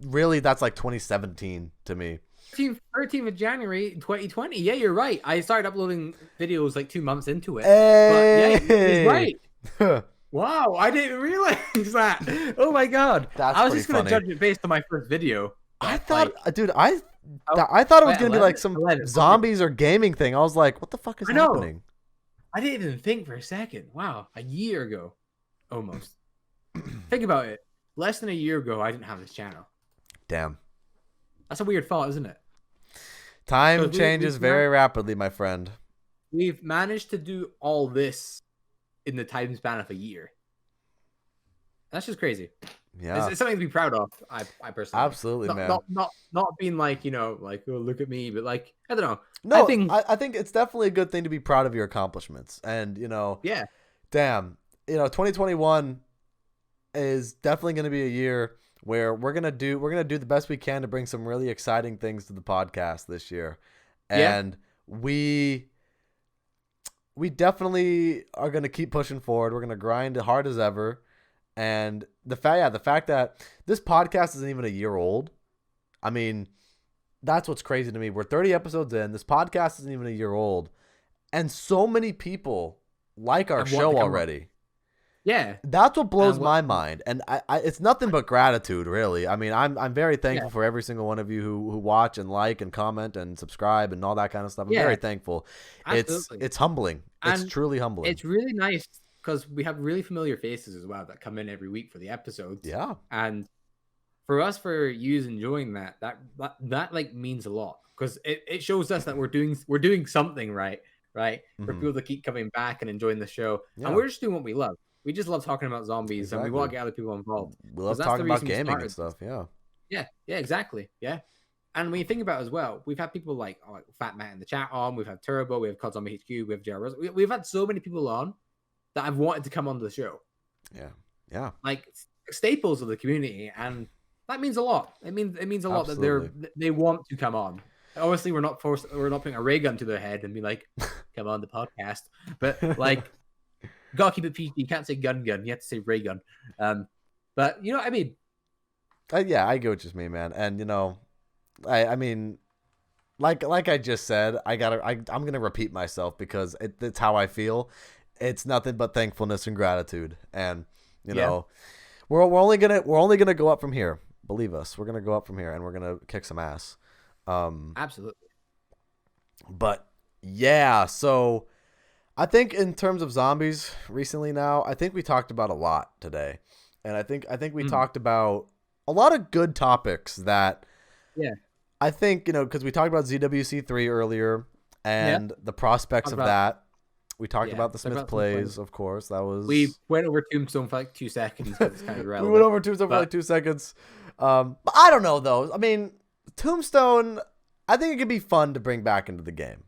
really that's like 2017 to me.
13th of January 2020. Yeah, you're right. I started uploading videos like 2 months into it. But yeah, he's
Hey.
right. Wow, I didn't realize that. Oh my god.
That's
I was
pretty
just gonna
funny.
judge it based on my first video.
I
But
thought,
like,
dude,
oh,
I thought it was
wait,
gonna be
11?
like some
11.
zombies or gaming thing. I was like, what the fuck is
I know.
happening?
I didn't even think for a second. Wow, a year ago, almost. Think about it. Less than a year ago, I didn't have this channel.
Damn.
That's a weird thought, isn't it?
Time changes very rapidly, my friend.
We've managed to do all this in the time span of a year. That's just crazy.
Yeah,
It's something to be proud of. I personally
absolutely,
think.
man.
Not being like, you know, like, oh, look at me, but like, I don't know.
No,
I
I think it's definitely a good thing to be proud of your accomplishments, and you know,
yeah,
damn, you know, 2021 is definitely going to be a year where we're gonna do the best we can to bring some really exciting things to the podcast this year, and we definitely are gonna keep pushing forward. We're gonna grind hard as ever, and the fact that this podcast isn't even a year old, I mean, that's what's crazy to me. We're 30 episodes in. This podcast isn't even a year old, and so many people like our show already.
Yeah,
that's what blows my mind, and I it's nothing but gratitude, really. I mean, I'm very thankful for every single one of you who watch and like and comment and subscribe and all that kind of stuff. I'm very thankful.
Absolutely.
It's humbling.
And
it's truly humbling.
It's really nice because we have really familiar faces as well that come in every week for the episodes.
Yeah,
and for us, for you enjoying that like means a lot because it shows us that we're doing something right for people to keep coming back and enjoying the show, and we're just doing what we love. We just love talking about zombies, and we want to get other people involved.
We love talking about gaming and stuff.
Yeah, exactly. Yeah, and when you think about it as well, we've had people like Fat Matt in the chat on. We've had Turbo. We have COD Zombie HQ. We have JR. We've had so many people on that I've wanted to come on the show.
Yeah.
Like staples of the community, and that means a lot. It means a lot that they want to come on. Obviously, we're not putting a ray gun to their head and be like, "Come on the podcast," but like. Gotta keep it PG. You can't say gun. You have to say ray gun. But you know what I mean?
Yeah, I get what you mean, man. And you know, I mean, like I just said, I'm gonna repeat myself because it's how I feel. It's nothing but thankfulness and gratitude, and you know, we're only gonna go up from here. Believe us, we're gonna go up from here, and we're gonna kick some ass.
Absolutely.
But yeah, so. I think in terms of zombies recently now, I think we talked about a lot today. And I think we talked about a lot of good topics that I think, you know, because we talked about ZWC3 earlier and the prospects of that. We talked about the TheSmithPlays, of course.
We went over Tombstone for like 2 seconds, but it's kind of irrelevant.
We went over Tombstone for like 2 seconds. But I don't know though. I mean, Tombstone, I think it could be fun to bring back into the game.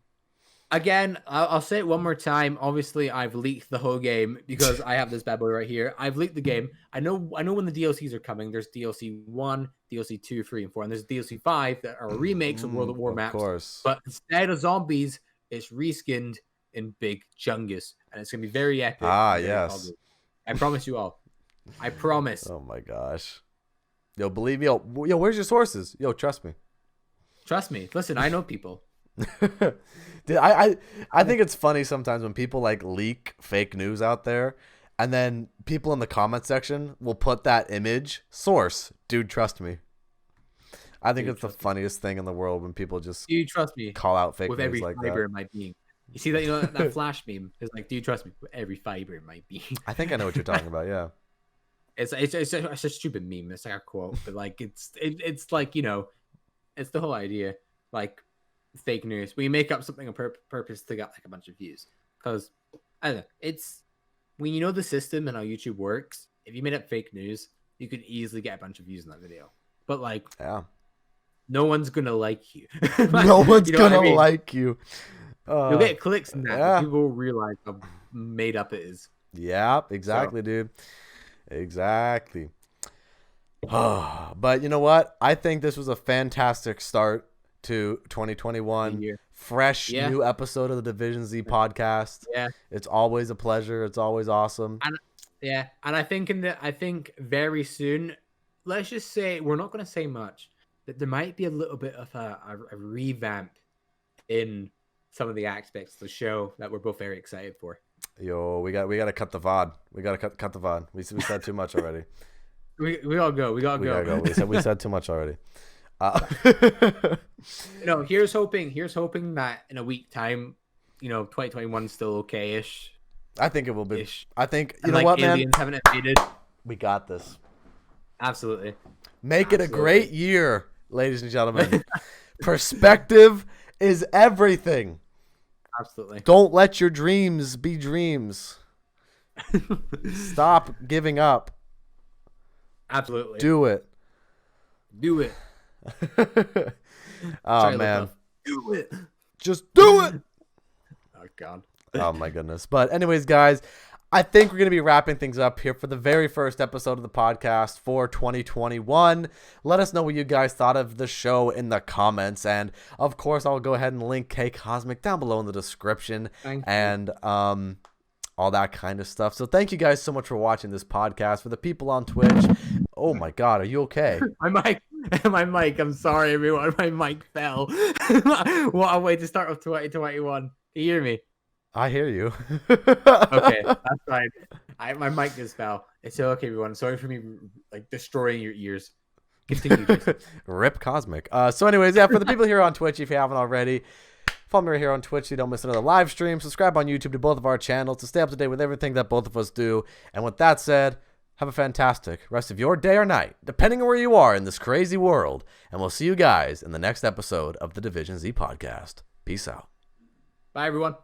Again, I'll say it one more time. Obviously, I've leaked the whole game because I have this bad boy right here. I've leaked the game. I know when the DLCs are coming. There's DLC 1, DLC 2, 3, and 4, and there's DLC 5 that are remakes of World at War maps.
Course.
But instead of zombies, it's reskinned in Big Chungus, and it's gonna be very epic.
Yes.
I promise you all. I promise.
Oh my gosh. Yo, believe me. Yo, where's your sources? Yo, trust me.
Trust me. Listen, I know people.
Dude, I think it's funny sometimes when people like leak fake news out there, and then people in the comment section will put that image source. Dude, trust me. I think it's the funniest thing in the world when people just
trust me
call out fake
with
news
every
like
fiber
that.
in my being. You see that, you know, that flash meme is like, do you trust me with every fiber in my being?
I think I know what you're talking about. Yeah,
it's a stupid meme. It's like a quote, but like it's like, you know, it's the whole idea. Like fake news. We make up something on purpose to get like a bunch of views. Because I don't know, it's when you know the system and how YouTube works. If you made up fake news, you could easily get a bunch of views in that video. But like, no one's gonna like you.
No one's gonna like you.
You'll get clicks in that. But people will realize how made up it is.
Yeah, exactly, dude. Exactly. But you know what? I think this was a fantastic start to
The
2021.
year.
Fresh
Yeah.
new episode of the Division Z podcast.
Yeah.
It's always a pleasure. It's always awesome.
Yeah, and I think very soon, let's just say we're not going to say much, that there might be a little bit of a revamp in some of the aspects of the show that we're both very excited for.
Yo, we got to cut the VOD. We got to cut the VOD. We said too much already.
We gotta go. We gotta go.
We said too much already.
No, here's hoping that in a week time, 2021 is still okay-ish.
I think it will be.
Ish.
I think
And
know what, man.
Aliens haven't invaded.
We got this.
Absolutely.
Make it a great year, ladies and gentlemen. Perspective is everything.
Absolutely.
Don't let your dreams be dreams. Stop giving up.
Absolutely.
Do it.
Do it.
Oh,
Sorry,
man.
Do it.
Just do it.
Oh, God.
Oh, my goodness. But anyways, guys, I think we're going to be wrapping things up here for the very first episode of the podcast for 2021. Let us know what you guys thought of the show in the comments. And, of course, I'll go ahead and link K Cosmic down below in the description. And all that kind of stuff. So thank you guys so much for watching this podcast. For the people on Twitch, oh, my God, are you okay?
My mic. I'm sorry, everyone. My mic fell. What a way to start off 2021. Can you hear me?
I hear you.
Okay, that's fine. My mic just fell. It's okay, everyone. Sorry for me destroying your ears. Continue, Jason.
Rip Cosmic. So anyways, yeah, for the people here on Twitch, if you haven't already, follow me right here on Twitch so you don't miss another live stream. Subscribe on YouTube to both of our channels to stay up to date with everything that both of us do. And with that said, have a fantastic rest of your day or night, depending on where you are in this crazy world. And we'll see you guys in the next episode of the Division Z podcast. Peace out.
Bye, everyone.